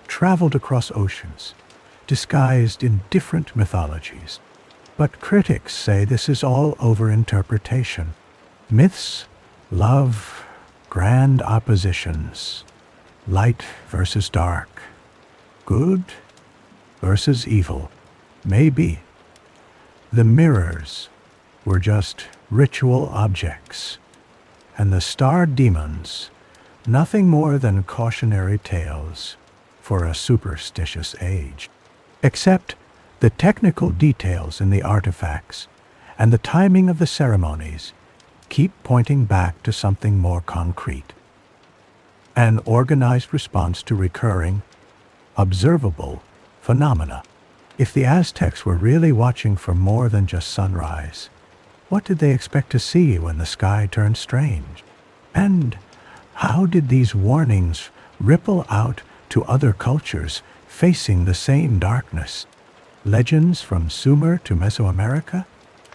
traveled across oceans, disguised in different mythologies. But critics say this is all overinterpretation. Myths love grand oppositions, light versus dark, good versus evil. Maybe the mirrors were just ritual objects, and the star demons nothing more than cautionary tales for a superstitious age. Except the technical details in the artifacts and the timing of the ceremonies keep pointing back to something more concrete. An organized response to recurring, observable phenomena. If the Aztecs were really watching for more than just sunrise, what did they expect to see when the sky turned strange? And how did these warnings ripple out to other cultures facing the same darkness? Legends from Sumer to Mesoamerica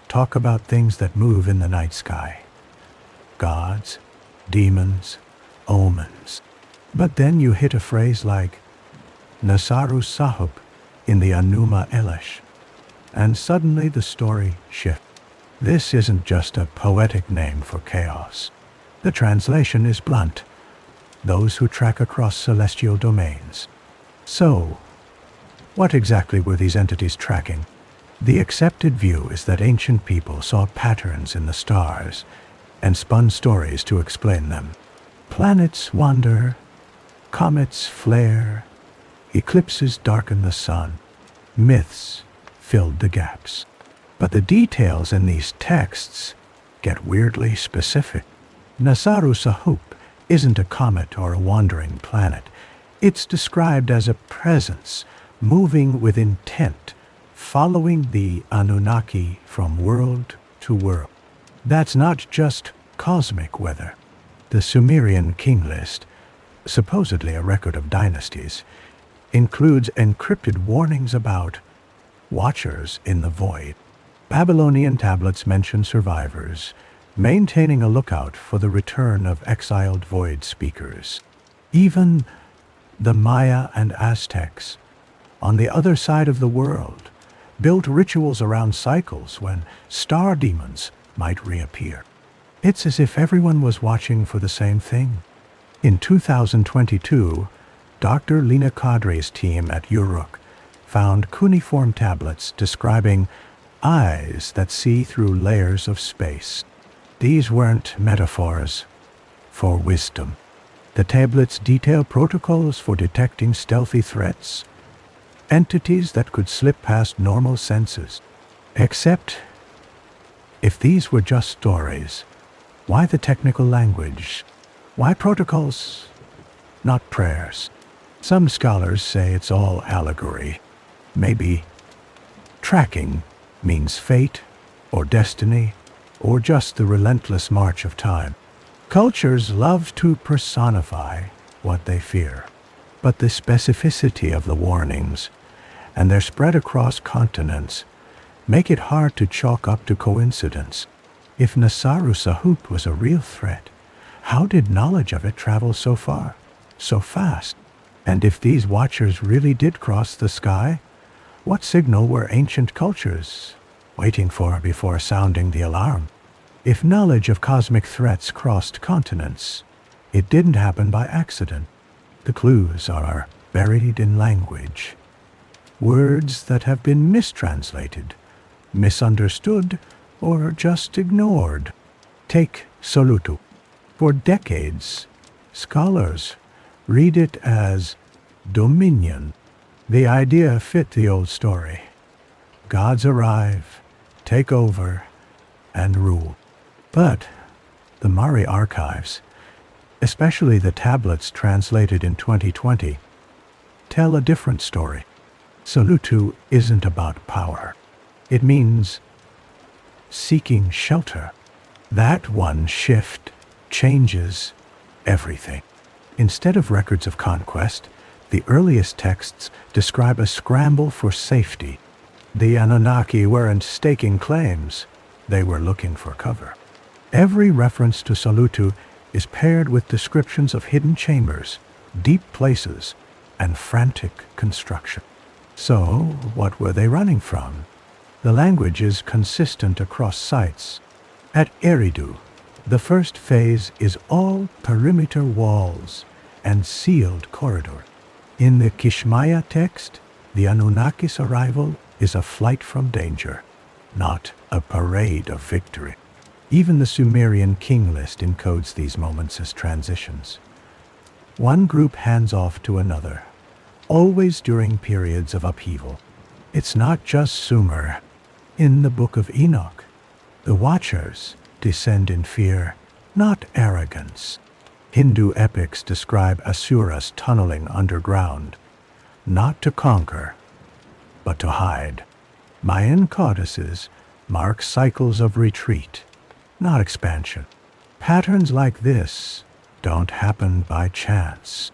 talk about things that move in the night sky. Gods, demons, omens. But then you hit a phrase like Nasaru Sahub in the Anuma Elish, and suddenly the story shifts. This isn't just a poetic name for chaos. The translation is blunt: those who track across celestial domains. So, what exactly were these entities tracking? The accepted view is that ancient people saw patterns in the stars and spun stories to explain them. Planets wander, comets flare, eclipses darken the sun. Myths filled the gaps. But the details in these texts get weirdly specific. Nasaru Sahub isn't a comet or a wandering planet. It's described as a presence moving with intent, following the Anunnaki from world to world. That's not just cosmic weather. The Sumerian king list, supposedly a record of dynasties, includes encrypted warnings about watchers in the void. Babylonian tablets mention survivors maintaining a lookout for the return of exiled void speakers. Even the Maya and Aztecs, on the other side of the world, built rituals around cycles when star demons might reappear. It's as if everyone was watching for the same thing. In 2022, Dr. Lena Kadri's team at Uruk found cuneiform tablets describing eyes that see through layers of space. These weren't metaphors for wisdom. The tablets detail protocols for detecting stealthy threats, entities that could slip past normal senses. Except, if these were just stories, why the technical language? Why protocols, not prayers? Some scholars say it's all allegory. Maybe tracking means fate or destiny or just the relentless march of time. Cultures love to personify what they fear, but the specificity of the warnings and their spread across continents make it hard to chalk up to coincidence. If Nasaru Sahub was a real threat, how did knowledge of it travel so far, so fast? And if these watchers really did cross the sky, what signal were ancient cultures waiting for before sounding the alarm? If knowledge of cosmic threats crossed continents, it didn't happen by accident. The clues are buried in language. Words that have been mistranslated, misunderstood, or just ignored. Take Solutu. For decades, scholars read it as dominion. The idea fit the old story. Gods arrive, take over, and rule. But the Mari archives, especially the tablets translated in 2020, tell a different story. Solutu isn't about power. It means seeking shelter. That one shift changes everything. Instead of records of conquest, the earliest texts describe a scramble for safety. The Anunnaki weren't staking claims, they were looking for cover. Every reference to Solutu is paired with descriptions of hidden chambers, deep places, and frantic construction. So, what were they running from? The language is consistent across sites. At Eridu, the first phase is all perimeter walls and sealed corridors. In the Kishmaya text, the Anunnaki's arrival is a flight from danger, not a parade of victory. Even the Sumerian king list encodes these moments as transitions. One group hands off to another, always during periods of upheaval. It's not just Sumer. In the Book of Enoch, the Watchers descend in fear, not arrogance. Hindu epics describe asuras tunneling underground, not to conquer, but to hide. Mayan codices mark cycles of retreat, not expansion. Patterns like this don't happen by chance.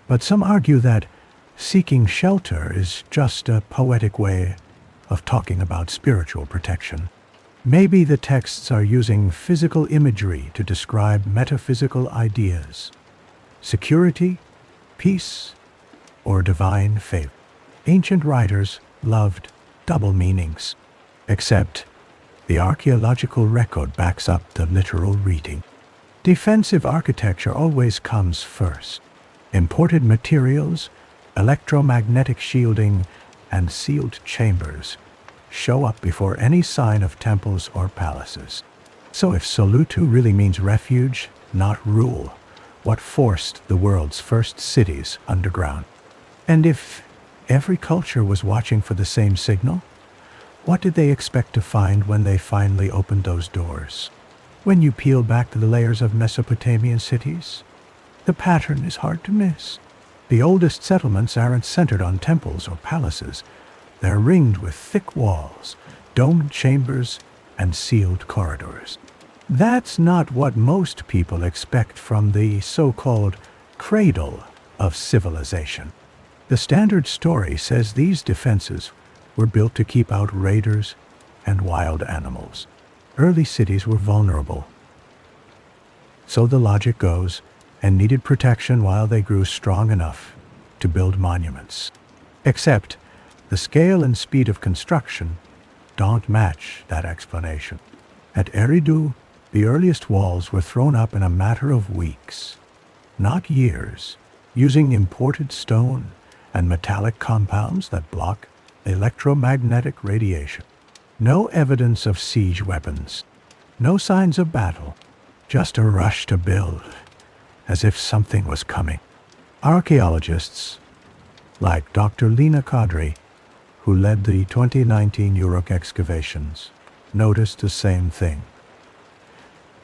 But some argue that seeking shelter is just a poetic way of talking about spiritual protection. Maybe the texts are using physical imagery to describe metaphysical ideas. Security, peace, or divine favor. Ancient writers loved double meanings, except the archaeological record backs up the literal reading. Defensive architecture always comes first. Imported materials, electromagnetic shielding, and sealed chambers show up before any sign of temples or palaces. So if Solutu really means refuge, not rule, what forced the world's first cities underground? And if every culture was watching for the same signal, what did they expect to find when they finally opened those doors? When you peel back the layers of Mesopotamian cities, the pattern is hard to miss. The oldest settlements aren't centered on temples or palaces. They're ringed with thick walls, domed chambers, and sealed corridors. That's not what most people expect from the so-called cradle of civilization. The standard story says these defenses were built to keep out raiders and wild animals. Early cities were vulnerable. So the logic goes, and needed protection while they grew strong enough to build monuments. Except the scale and speed of construction don't match that explanation. At Eridu, the earliest walls were thrown up in a matter of weeks, not years, using imported stone and metallic compounds that block electromagnetic radiation. No evidence of siege weapons, no signs of battle, just a rush to build, as if something was coming. Archaeologists, like Dr. Lena Kadri, who led the 2019 Uruk excavations, noticed the same thing.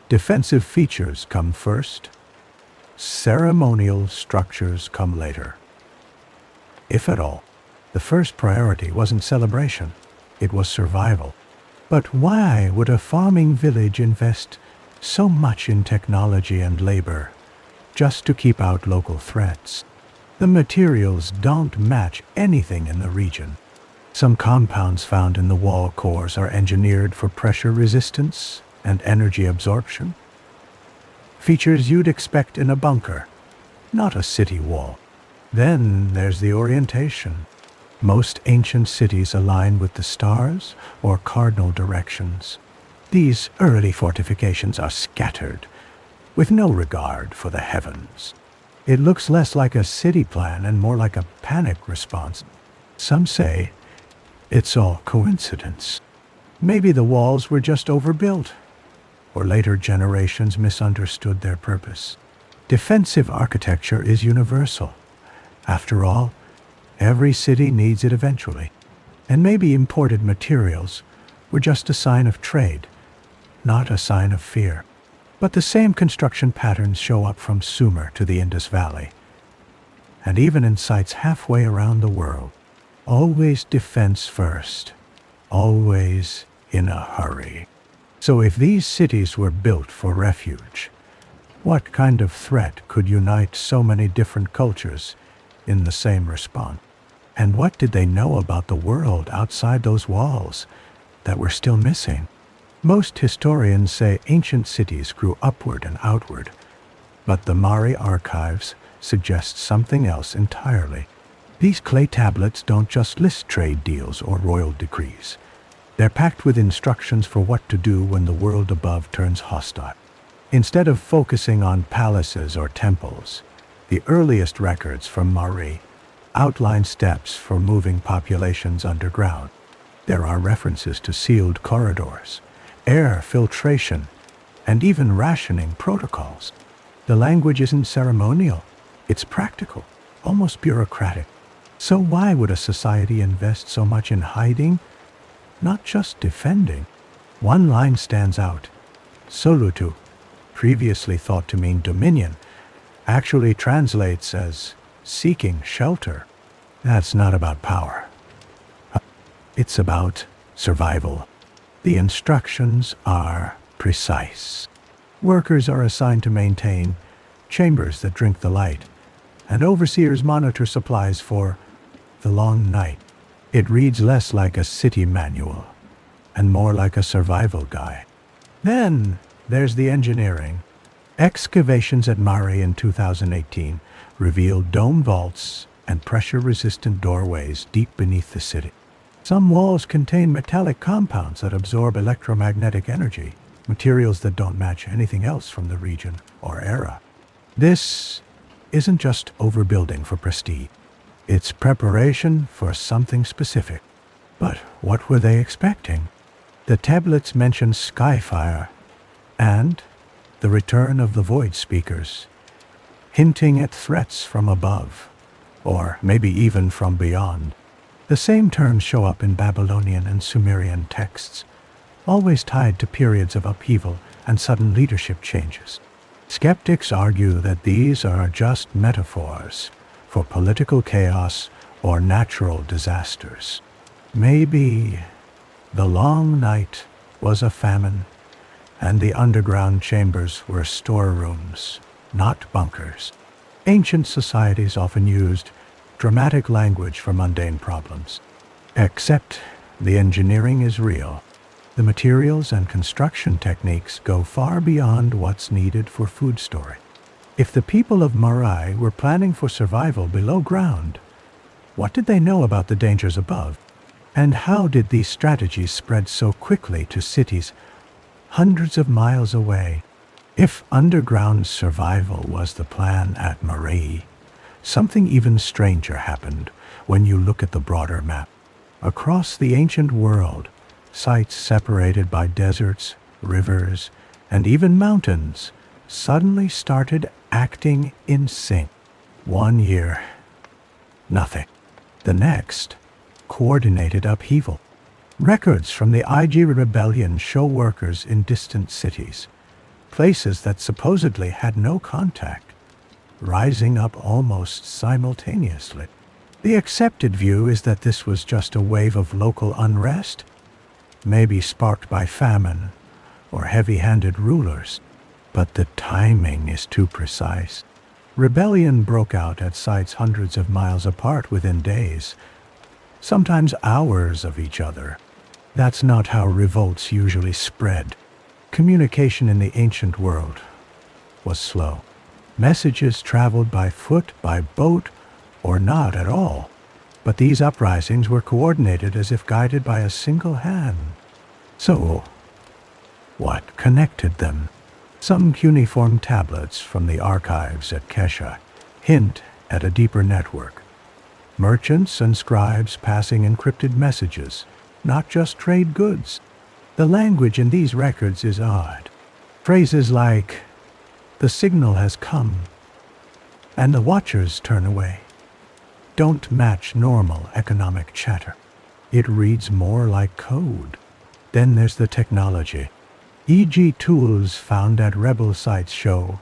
Defensive features come first, ceremonial structures come later. If at all, the first priority wasn't celebration, it was survival. But why would a farming village invest so much in technology and labor just to keep out local threats? The materials don't match anything in the region. Some compounds found in the wall cores are engineered for pressure resistance and energy absorption. Features you'd expect in a bunker, not a city wall. Then there's the orientation. Most ancient cities align with the stars or cardinal directions. These early fortifications are scattered, with no regard for the heavens. It looks less like a city plan and more like a panic response. Some say it's all coincidence. Maybe the walls were just overbuilt, or later generations misunderstood their purpose. Defensive architecture is universal. After all, every city needs it eventually. And maybe imported materials were just a sign of trade, not a sign of fear. But the same construction patterns show up from Sumer to the Indus Valley, and even in sites halfway around the world. Always defense first, always in a hurry. So if these cities were built for refuge, what kind of threat could unite so many different cultures in the same response? And what did they know about the world outside those walls that we're still missing? Most historians say ancient cities grew upward and outward, but the Mari archives suggest something else entirely. These clay tablets don't just list trade deals or royal decrees. They're packed with instructions for what to do when the world above turns hostile. Instead of focusing on palaces or temples, the earliest records from Mari outline steps for moving populations underground. There are references to sealed corridors, air filtration, and even rationing protocols. The language isn't ceremonial, it's practical, almost bureaucratic. So why would a society invest so much in hiding, not just defending? One line stands out. Solutu, previously thought to mean dominion, actually translates as seeking shelter. That's not about power. It's about survival. The instructions are precise. Workers are assigned to maintain chambers that drink the light, and overseers monitor supplies for the long night. It reads less like a city manual and more like a survival guide. Then there's the engineering. Excavations at Mare in 2018 revealed dome vaults and pressure-resistant doorways deep beneath the city. Some walls contain metallic compounds that absorb electromagnetic energy, materials that don't match anything else from the region or era. This isn't just overbuilding for prestige. It's preparation for something specific. But what were they expecting? The tablets mention skyfire and the return of the void speakers, hinting at threats from above, or maybe even from beyond. The same terms show up in Babylonian and Sumerian texts, always tied to periods of upheaval and sudden leadership changes. Skeptics argue that these are just metaphors for political chaos or natural disasters. Maybe the long night was a famine, and the underground chambers were storerooms, not bunkers. Ancient societies often used dramatic language for mundane problems. Except the engineering is real. The materials and construction techniques go far beyond what's needed for food storage. If the people of Marai were planning for survival below ground, what did they know about the dangers above? And how did these strategies spread so quickly to cities hundreds of miles away? If underground survival was the plan at Marai, something even stranger happened when you look at the broader map. Across the ancient world, sites separated by deserts, rivers, and even mountains suddenly started acting in sync. 1 year, nothing. The next, coordinated upheaval. Records from the IG rebellion show workers in distant cities, places that supposedly had no contact, rising up almost simultaneously. The accepted view is that this was just a wave of local unrest, maybe sparked by famine or heavy-handed rulers. But the timing is too precise. Rebellion broke out at sites hundreds of miles apart within days, sometimes hours of each other. That's not how revolts usually spread. Communication in the ancient world was slow. Messages traveled by foot, by boat, or not at all. But these uprisings were coordinated as if guided by a single hand. So, what connected them? Some cuneiform tablets from the archives at Kesha hint at a deeper network. Merchants and scribes passing encrypted messages, not just trade goods. The language in these records is odd. Phrases like, "The signal has come," and "the watchers turn away," don't match normal economic chatter. It reads more like code. Then there's the technology. E.g. tools found at rebel sites show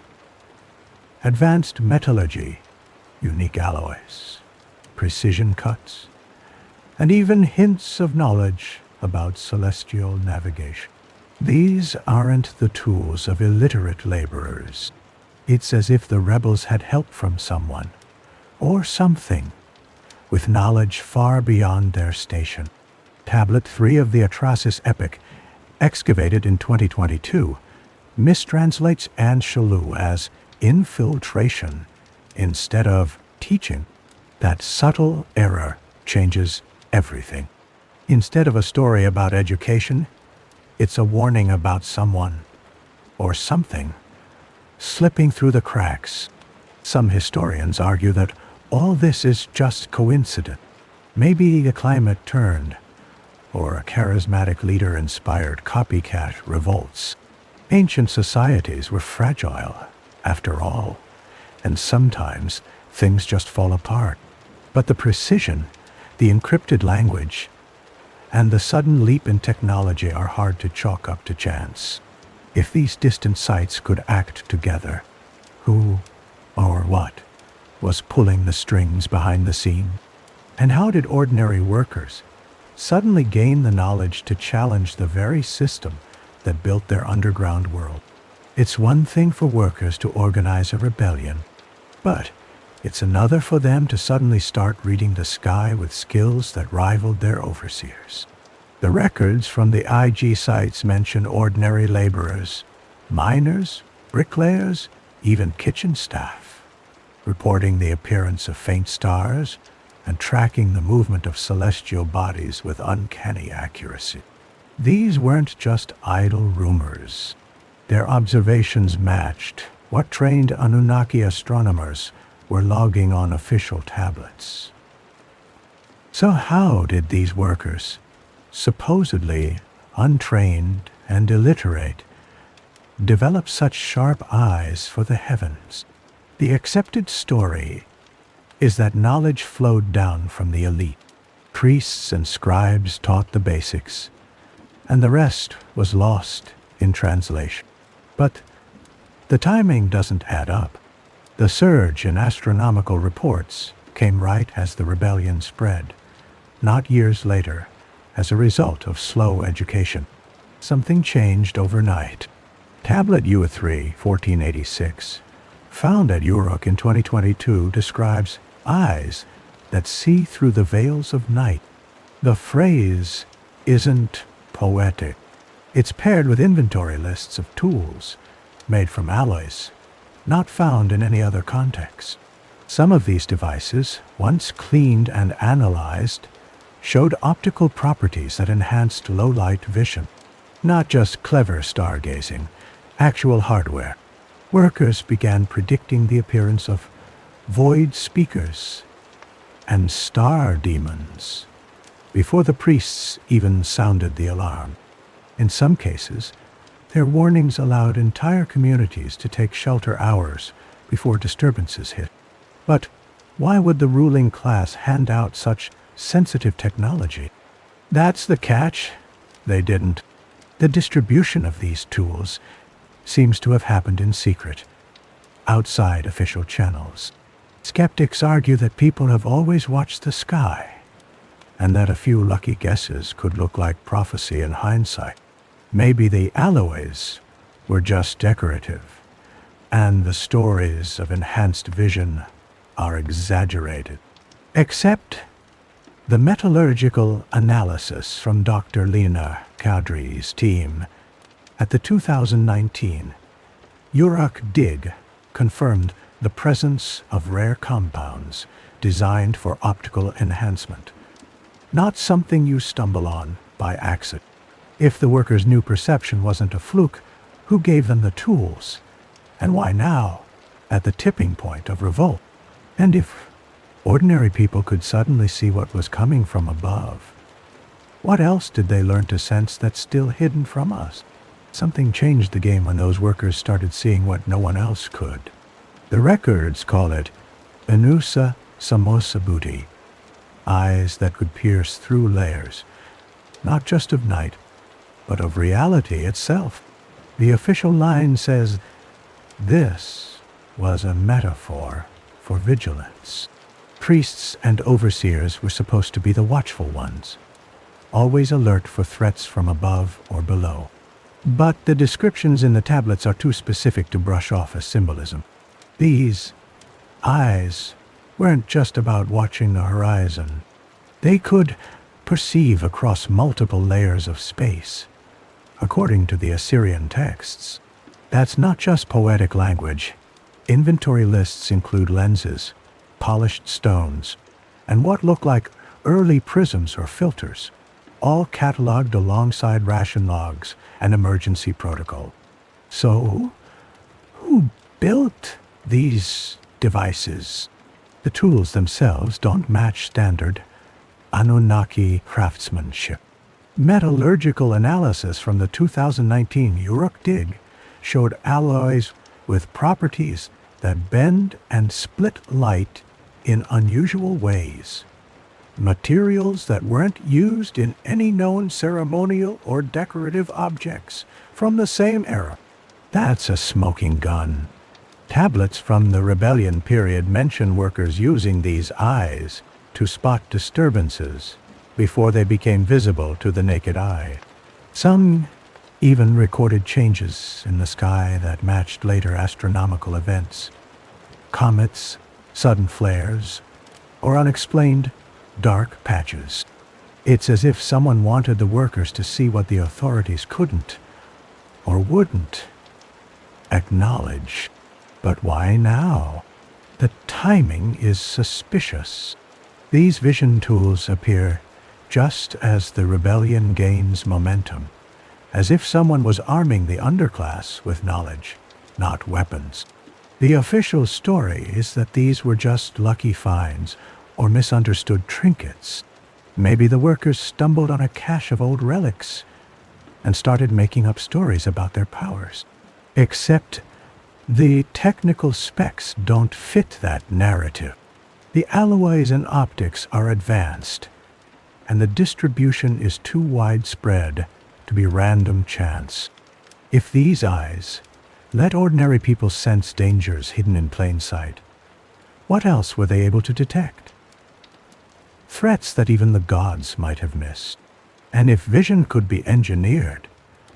advanced metallurgy, unique alloys, precision cuts, and even hints of knowledge about celestial navigation. These aren't the tools of illiterate laborers. It's as if the rebels had help from someone, or something, with knowledge far beyond their station. Tablet 3 of the Atrasis epic, excavated in 2022, mistranslates Anshalu as infiltration instead of teaching. That subtle error changes everything. Instead of a story about education, it's a warning about someone, or something, slipping through the cracks. Some historians argue that all this is just coincidence. Maybe the climate turned, or a charismatic leader-inspired copycat revolts. Ancient societies were fragile, after all, and sometimes things just fall apart. But the precision, the encrypted language, and the sudden leap in technology are hard to chalk up to chance. If these distant sites could act together, who or what was pulling the strings behind the scene? And how did ordinary workers suddenly gain the knowledge to challenge the very system that built their underground world? It's one thing for workers to organize a rebellion, but it's another for them to suddenly start reading the sky with skills that rivaled their overseers. The records from the IG sites mention ordinary laborers, miners, bricklayers, even kitchen staff, reporting the appearance of faint stars and tracking the movement of celestial bodies with uncanny accuracy. These weren't just idle rumors. Their observations matched what trained Anunnaki astronomers were logging on official tablets. So how did these workers, supposedly untrained and illiterate, develop such sharp eyes for the heavens? The accepted story is that knowledge flowed down from the elite. Priests and scribes taught the basics, and the rest was lost in translation. But the timing doesn't add up. The surge in astronomical reports came right as the rebellion spread, not years later, as a result of slow education. Something changed overnight. Tablet U3 1486, found at Uruk in 2022, describes eyes that see through the veils of night. The phrase isn't poetic. It's paired with inventory lists of tools made from alloys, not found in any other context. Some of these devices, once cleaned and analyzed, showed optical properties that enhanced low-light vision. Not just clever stargazing, actual hardware. Workers began predicting the appearance of void speakers and star demons before the priests even sounded the alarm. In some cases, their warnings allowed entire communities to take shelter hours before disturbances hit. But why would the ruling class hand out such sensitive technology? That's the catch. They didn't. The distribution of these tools seems to have happened in secret, outside official channels. Skeptics argue that people have always watched the sky, and that a few lucky guesses could look like prophecy in hindsight. Maybe the alloys were just decorative, and the stories of enhanced vision are exaggerated. Except the metallurgical analysis from Dr. Lena Kadri's team at the 2019 Uruk dig confirmed the presence of rare compounds designed for optical enhancement, not something you stumble on by accident. If the workers' new perception wasn't a fluke, who gave them the tools? And why now, at the tipping point of revolt? And if ordinary people could suddenly see what was coming from above, what else did they learn to sense that's still hidden from us? Something changed the game when those workers started seeing what no one else could. The records call it Anusa Samosabuti, eyes that could pierce through layers, not just of night, but of reality itself. The official line says this was a metaphor for vigilance. Priests and overseers were supposed to be the watchful ones, always alert for threats from above or below. But the descriptions in the tablets are too specific to brush off as symbolism. These eyes weren't just about watching the horizon. They could perceive across multiple layers of space, according to the Assyrian texts. That's not just poetic language. Inventory lists include lenses, polished stones, and what look like early prisms or filters, all cataloged alongside ration logs and emergency protocol. So, who built these devices? The tools themselves don't match standard Anunnaki craftsmanship. Metallurgical analysis from the 2019 Uruk dig showed alloys with properties that bend and split light in unusual ways. Materials that weren't used in any known ceremonial or decorative objects from the same era. That's a smoking gun. Tablets from the rebellion period mention workers using these eyes to spot disturbances before they became visible to the naked eye. Some even recorded changes in the sky that matched later astronomical events. Comets, sudden flares, or unexplained dark patches. It's as if someone wanted the workers to see what the authorities couldn't or wouldn't acknowledge. But why now? The timing is suspicious. These vision tools appear just as the rebellion gains momentum, as if someone was arming the underclass with knowledge, not weapons. The official story is that these were just lucky finds or misunderstood trinkets. Maybe the workers stumbled on a cache of old relics and started making up stories about their powers. Except the technical specs don't fit that narrative. The alloys and optics are advanced, and the distribution is too widespread to be random chance. If these eyes let ordinary people sense dangers hidden in plain sight, what else were they able to detect? Threats that even the gods might have missed. And if vision could be engineered,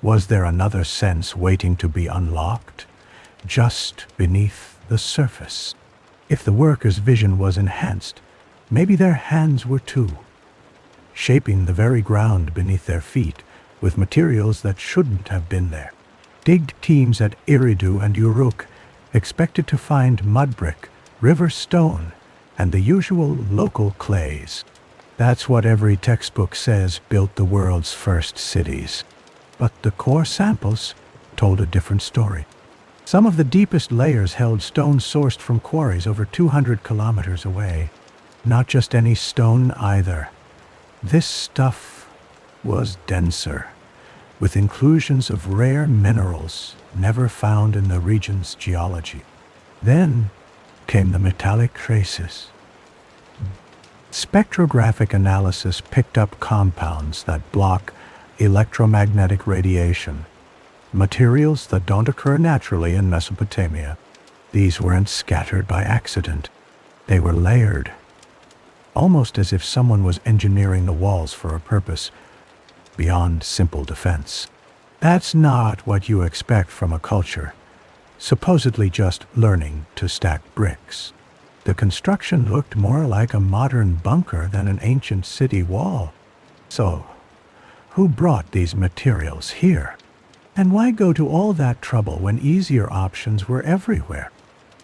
was there another sense waiting to be unlocked, just beneath the surface? If the workers' vision was enhanced, maybe their hands were too, shaping the very ground beneath their feet with materials that shouldn't have been there. Dig teams at Eridu and Uruk expected to find mud brick, river stone, and the usual local clays. That's what every textbook says built the world's first cities. But the core samples told a different story. Some of the deepest layers held stone sourced from quarries over 200 kilometers away. Not just any stone either. This stuff was denser, with inclusions of rare minerals never found in the region's geology. Then came the metallic traces. Spectrographic analysis picked up compounds that block electromagnetic radiation, materials that don't occur naturally in Mesopotamia. These weren't scattered by accident. They were layered, almost as if someone was engineering the walls for a purpose beyond simple defense. That's not what you expect from a culture supposedly just learning to stack bricks. The construction looked more like a modern bunker than an ancient city wall. So, who brought these materials here? And why go to all that trouble when easier options were everywhere?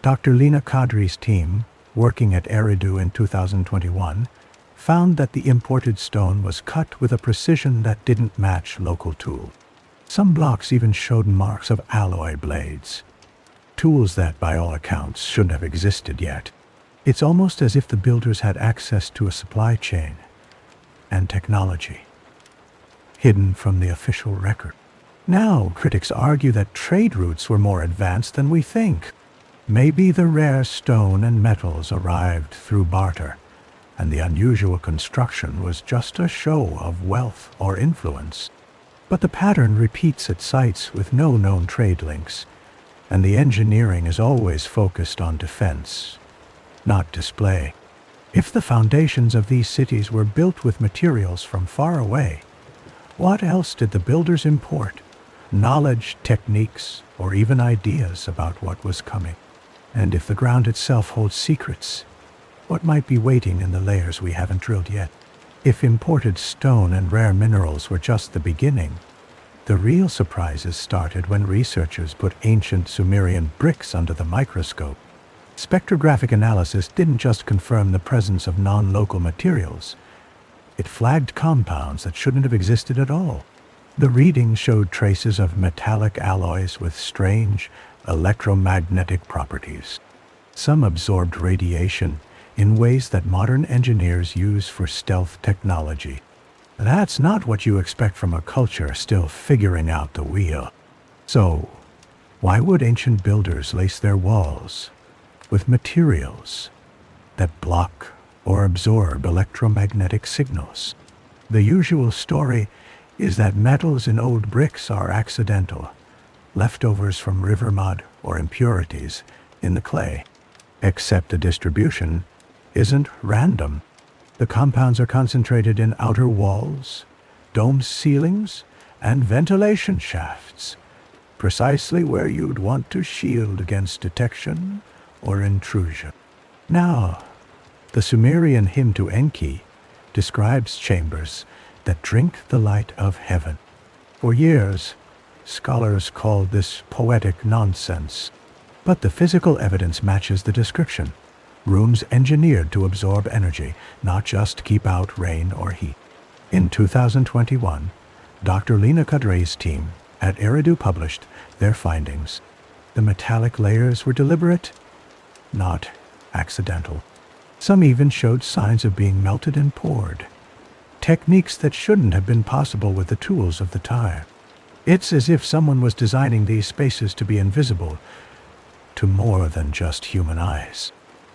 Dr. Lina Kadri's team, working at Eridu in 2021, found that the imported stone was cut with a precision that didn't match local tools. Some blocks even showed marks of alloy blades, tools that, by all accounts, shouldn't have existed yet. It's almost as if the builders had access to a supply chain and technology hidden from the official record. Now, critics argue that trade routes were more advanced than we think. Maybe the rare stone and metals arrived through barter, and the unusual construction was just a show of wealth or influence. But the pattern repeats at sites with no known trade links, and the engineering is always focused on defense, not display. If the foundations of these cities were built with materials from far away, what else did the builders import? Knowledge, techniques, or even ideas about what was coming. And if the ground itself holds secrets, what might be waiting in the layers we haven't drilled yet? If imported stone and rare minerals were just the beginning, the real surprises started when researchers put ancient Sumerian bricks under the microscope. Spectrographic analysis didn't just confirm the presence of non-local materials. It flagged compounds that shouldn't have existed at all. The readings showed traces of metallic alloys with strange electromagnetic properties. Some absorbed radiation in ways that modern engineers use for stealth technology. That's not what you expect from a culture still figuring out the wheel. So, why would ancient builders lace their walls with materials that block or absorb electromagnetic signals? The usual story is that metals in old bricks are accidental, leftovers from river mud or impurities in the clay. Except the distribution isn't random. The compounds are concentrated in outer walls, domed ceilings, and ventilation shafts, precisely where you'd want to shield against detection or intrusion. Now, the Sumerian hymn to Enki describes chambers that drink the light of heaven. For years, scholars called this poetic nonsense, but the physical evidence matches the description. Rooms engineered to absorb energy, not just keep out rain or heat. In 2021, Dr. Lina Kadre's team at Eridu published their findings. The metallic layers were deliberate, not accidental. Some even showed signs of being melted and poured, techniques that shouldn't have been possible with the tools of the time. It's as if someone was designing these spaces to be invisible to more than just human eyes.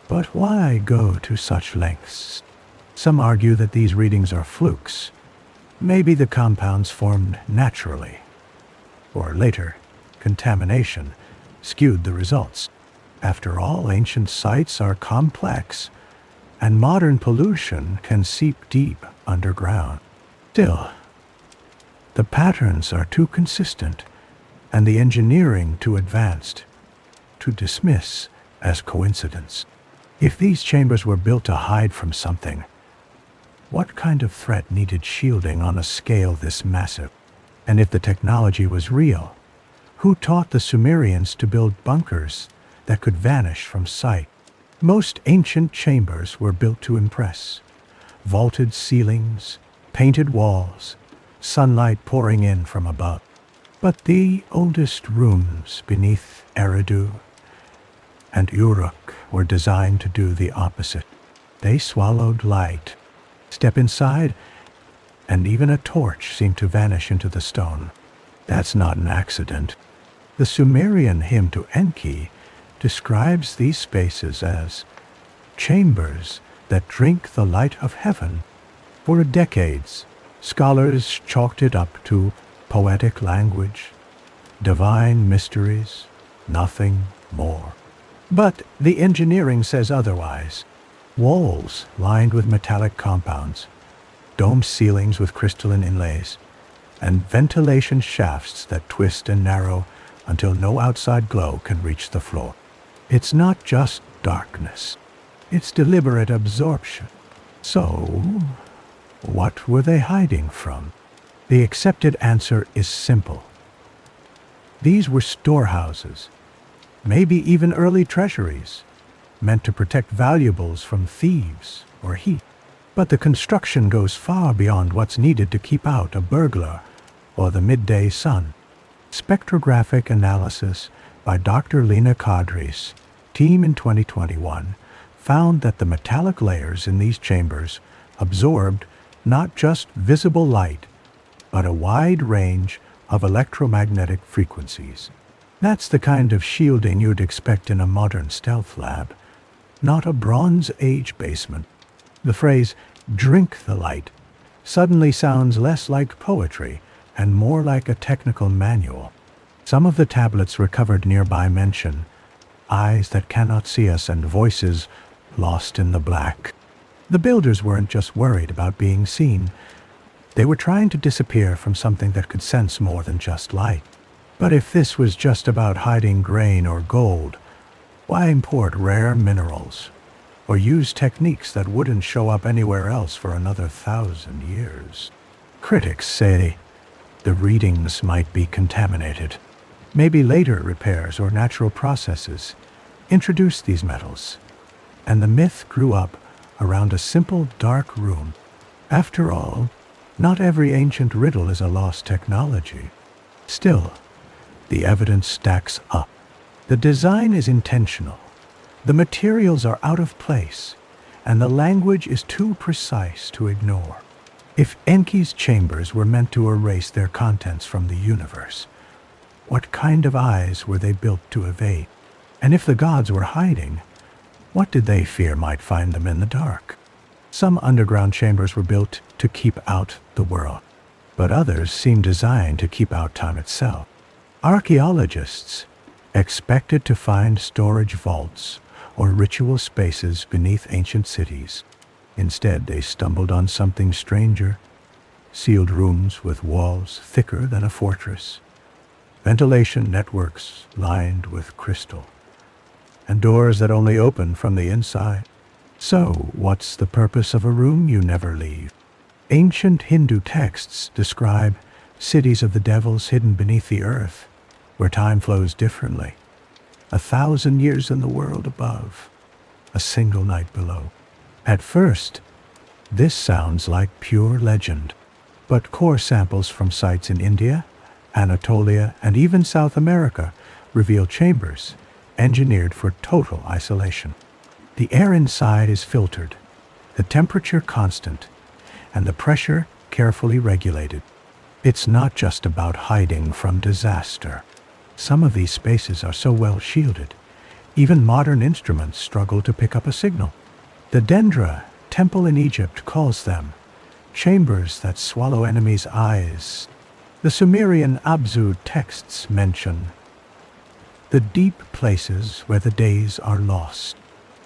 But why go to such lengths? Some argue that these readings are flukes. Maybe the compounds formed naturally, or later, contamination skewed the results. After all, ancient sites are complex, and modern pollution can seep deep underground. Still, the patterns are too consistent, and the engineering too advanced to dismiss as coincidence. If these chambers were built to hide from something, what kind of threat needed shielding on a scale this massive? And if the technology was real, who taught the Sumerians to build bunkers that could vanish from sight? Most ancient chambers were built to impress. Vaulted ceilings, painted walls, sunlight pouring in from above. But the oldest rooms beneath Eridu and Uruk were designed to do the opposite. They swallowed light. Step inside, and even a torch seemed to vanish into the stone. That's not an accident. The Sumerian hymn to Enki describes these spaces as chambers that drink the light of heaven. For decades, scholars chalked it up to poetic language, divine mysteries, nothing more. But the engineering says otherwise. Walls lined with metallic compounds, domed ceilings with crystalline inlays, and ventilation shafts that twist and narrow until no outside glow can reach the floor. It's not just darkness. It's deliberate absorption. So, what were they hiding from? The accepted answer is simple. These were storehouses, maybe even early treasuries, meant to protect valuables from thieves or heat. But the construction goes far beyond what's needed to keep out a burglar or the midday sun. Spectrographic analysis by Dr. Lina Kadre's team in 2021 found that the metallic layers in these chambers absorbed not just visible light, but a wide range of electromagnetic frequencies. That's the kind of shielding you'd expect in a modern stealth lab, not a Bronze Age basement. The phrase, "drink the light," suddenly sounds less like poetry and more like a technical manual. Some of the tablets recovered nearby mention eyes that cannot see us and voices lost in the black. The builders weren't just worried about being seen. They were trying to disappear from something that could sense more than just light. But if this was just about hiding grain or gold, why import rare minerals or use techniques that wouldn't show up anywhere else for another 1,000 years? Critics say the readings might be contaminated. Maybe later repairs or natural processes introduced these metals, and the myth grew up around a simple dark room. After all, not every ancient riddle is a lost technology. Still, the evidence stacks up. The design is intentional. The materials are out of place, and the language is too precise to ignore. If Enki's chambers were meant to erase their contents from the universe, what kind of eyes were they built to evade? And if the gods were hiding, what did they fear might find them in the dark? Some underground chambers were built to keep out the world, but others seem designed to keep out time itself. Archaeologists expected to find storage vaults or ritual spaces beneath ancient cities. Instead, they stumbled on something stranger: sealed rooms with walls thicker than a fortress, ventilation networks lined with crystal, and doors that only open from the inside. So, what's the purpose of a room you never leave? Ancient Hindu texts describe cities of the devils hidden beneath the earth, where time flows differently. 1,000 years in the world above, a single night below. At first, this sounds like pure legend, but core samples from sites in India, Anatolia, and even South America reveal chambers engineered for total isolation. The air inside is filtered, the temperature constant, and the pressure carefully regulated. It's not just about hiding from disaster. Some of these spaces are so well shielded, even modern instruments struggle to pick up a signal. The Dendra temple in Egypt calls them chambers that swallow enemies' eyes. The Sumerian Abzu texts mention the deep places where the days are lost.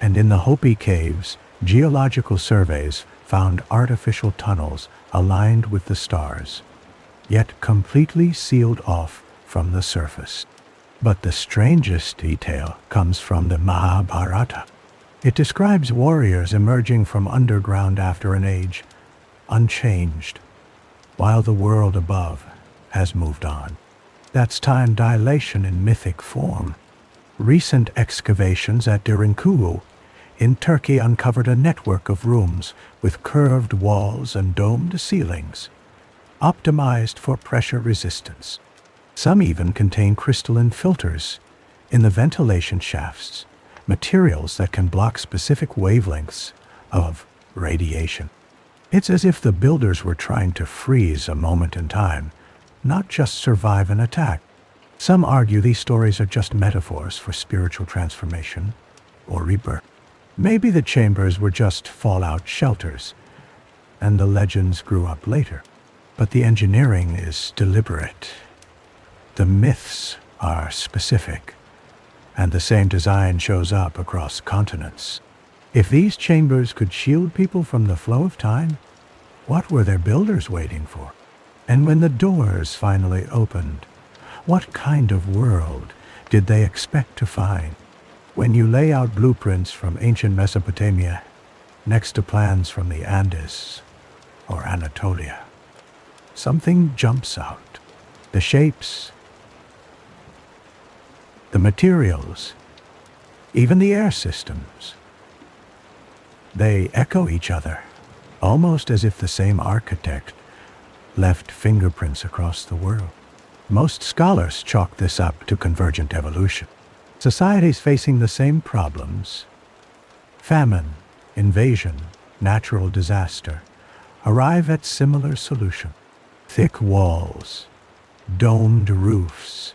And in the Hopi caves, geological surveys found artificial tunnels aligned with the stars, yet completely sealed off from the surface. But the strangest detail comes from the Mahabharata. It describes warriors emerging from underground after an age, unchanged, while the world above has moved on. That's time dilation in mythic form. Recent excavations at Derinkuyu in Turkey uncovered a network of rooms with curved walls and domed ceilings, optimized for pressure resistance. Some even contain crystalline filters in the ventilation shafts, materials that can block specific wavelengths of radiation. It's as if the builders were trying to freeze a moment in time, not just survive an attack. Some argue these stories are just metaphors for spiritual transformation or rebirth. Maybe the chambers were just fallout shelters, and the legends grew up later. But the engineering is deliberate. The myths are specific, and the same design shows up across continents. If these chambers could shield people from the flow of time, what were their builders waiting for? And when the doors finally opened, what kind of world did they expect to find? When you lay out blueprints from ancient Mesopotamia next to plans from the Andes or Anatolia, something jumps out. The shapes, the materials, even the air systems. They echo each other, almost as if the same architect left fingerprints across the world. Most scholars chalk this up to convergent evolution. Societies facing the same problems, famine, invasion, natural disaster, arrive at similar solutions. Thick walls, domed roofs,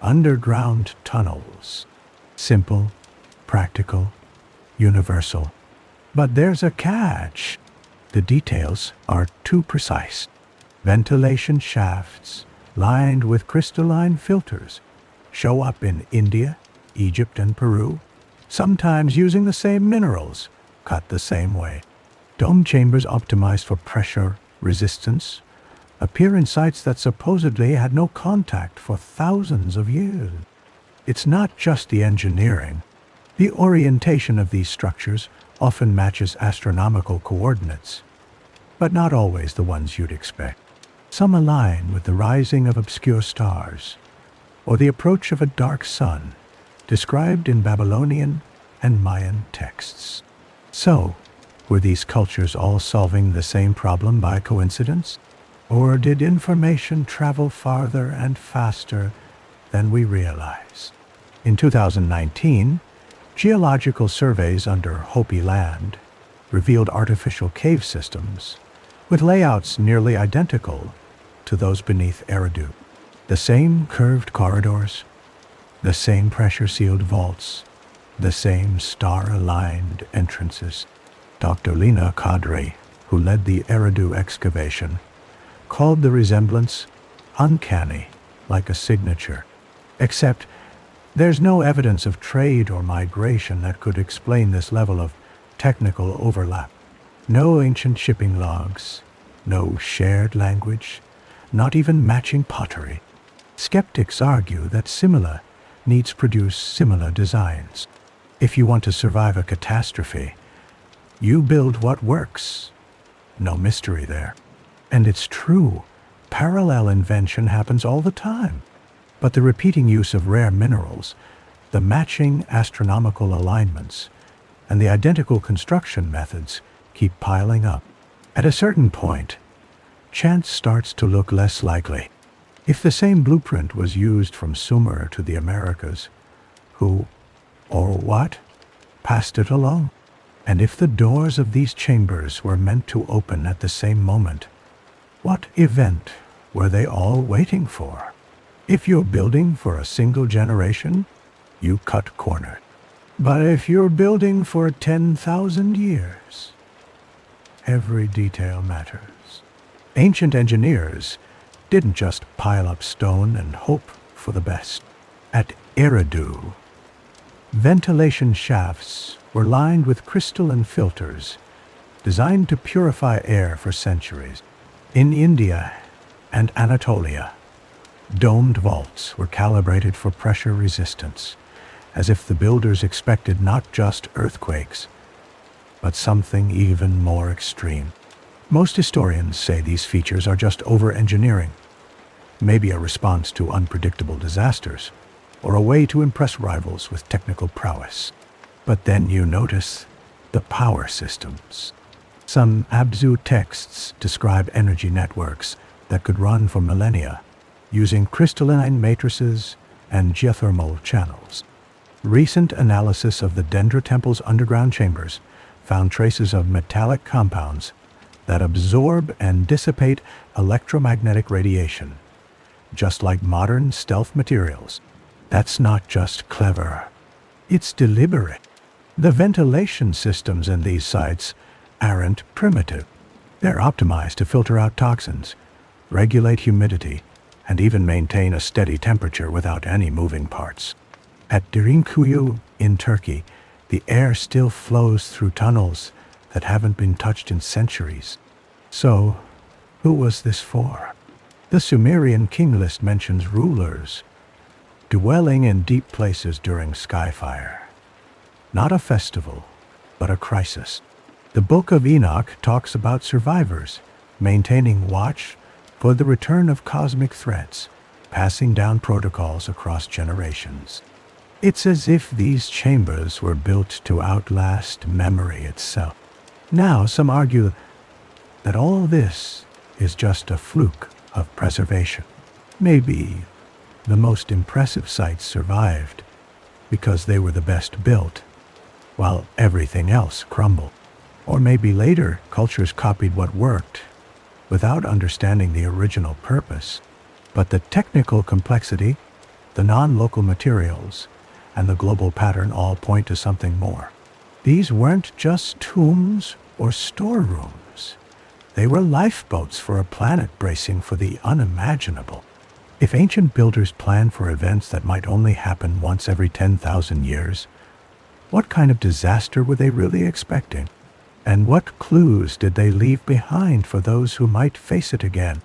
underground tunnels. Simple, practical, universal. But there's a catch. The details are too precise. Ventilation shafts, lined with crystalline filters, show up in India, Egypt, and Peru, sometimes using the same minerals, cut the same way. Dome chambers optimized for pressure resistance appear in sites that supposedly had no contact for thousands of years. It's not just the engineering. The orientation of these structures often matches astronomical coordinates, but not always the ones you'd expect. Some align with the rising of obscure stars, or the approach of a dark sun, described in Babylonian and Mayan texts. So, were these cultures all solving the same problem by coincidence? Or did information travel farther and faster than we realize? In 2019, geological surveys under Hopi land revealed artificial cave systems with layouts nearly identical to those beneath Eridu. The same curved corridors, the same pressure-sealed vaults, the same star-aligned entrances. Dr. Lina Kadri, who led the Eridu excavation, called the resemblance uncanny, like a signature. Except there's no evidence of trade or migration that could explain this level of technical overlap. No ancient shipping logs, no shared language, not even matching pottery. Skeptics argue that similar needs produce similar designs. If you want to survive a catastrophe, you build what works. No mystery there. And it's true, parallel invention happens all the time. But the repeating use of rare minerals, the matching astronomical alignments, and the identical construction methods keep piling up. At a certain point, chance starts to look less likely. If the same blueprint was used from Sumer to the Americas, who or what passed it along? And if the doors of these chambers were meant to open at the same moment, what event were they all waiting for? If you're building for a single generation, you cut corners. But if you're building for 10,000 years, every detail matters. Ancient engineers didn't just pile up stone and hope for the best. At Eridu, ventilation shafts were lined with crystalline filters designed to purify air for centuries. In India and Anatolia, domed vaults were calibrated for pressure resistance, as if the builders expected not just earthquakes, but something even more extreme. Most historians say these features are just over-engineering, maybe a response to unpredictable disasters, or a way to impress rivals with technical prowess. But then you notice the power systems. Some Abzu texts describe energy networks that could run for millennia, using crystalline matrices and geothermal channels. Recent analysis of the Dendra Temple's underground chambers found traces of metallic compounds that absorb and dissipate electromagnetic radiation, just like modern stealth materials. That's not just clever, it's deliberate. The ventilation systems in these sites aren't primitive. They're optimized to filter out toxins, regulate humidity, and even maintain a steady temperature without any moving parts. At Derinkuyu in Turkey, the air still flows through tunnels that haven't been touched in centuries. So, who was this for? The Sumerian king list mentions rulers dwelling in deep places during skyfire. Not a festival, but a crisis. The Book of Enoch talks about survivors maintaining watch for the return of cosmic threats, passing down protocols across generations. It's as if these chambers were built to outlast memory itself. Now some argue that all this is just a fluke of preservation. Maybe the most impressive sites survived because they were the best built, while everything else crumbled. Or maybe later cultures copied what worked without understanding the original purpose. But the technical complexity, the non-local materials, and the global pattern all point to something more. These weren't just tombs or storerooms. They were lifeboats for a planet bracing for the unimaginable. If ancient builders planned for events that might only happen once every 10,000 years, what kind of disaster were they really expecting? And what clues did they leave behind for those who might face it again?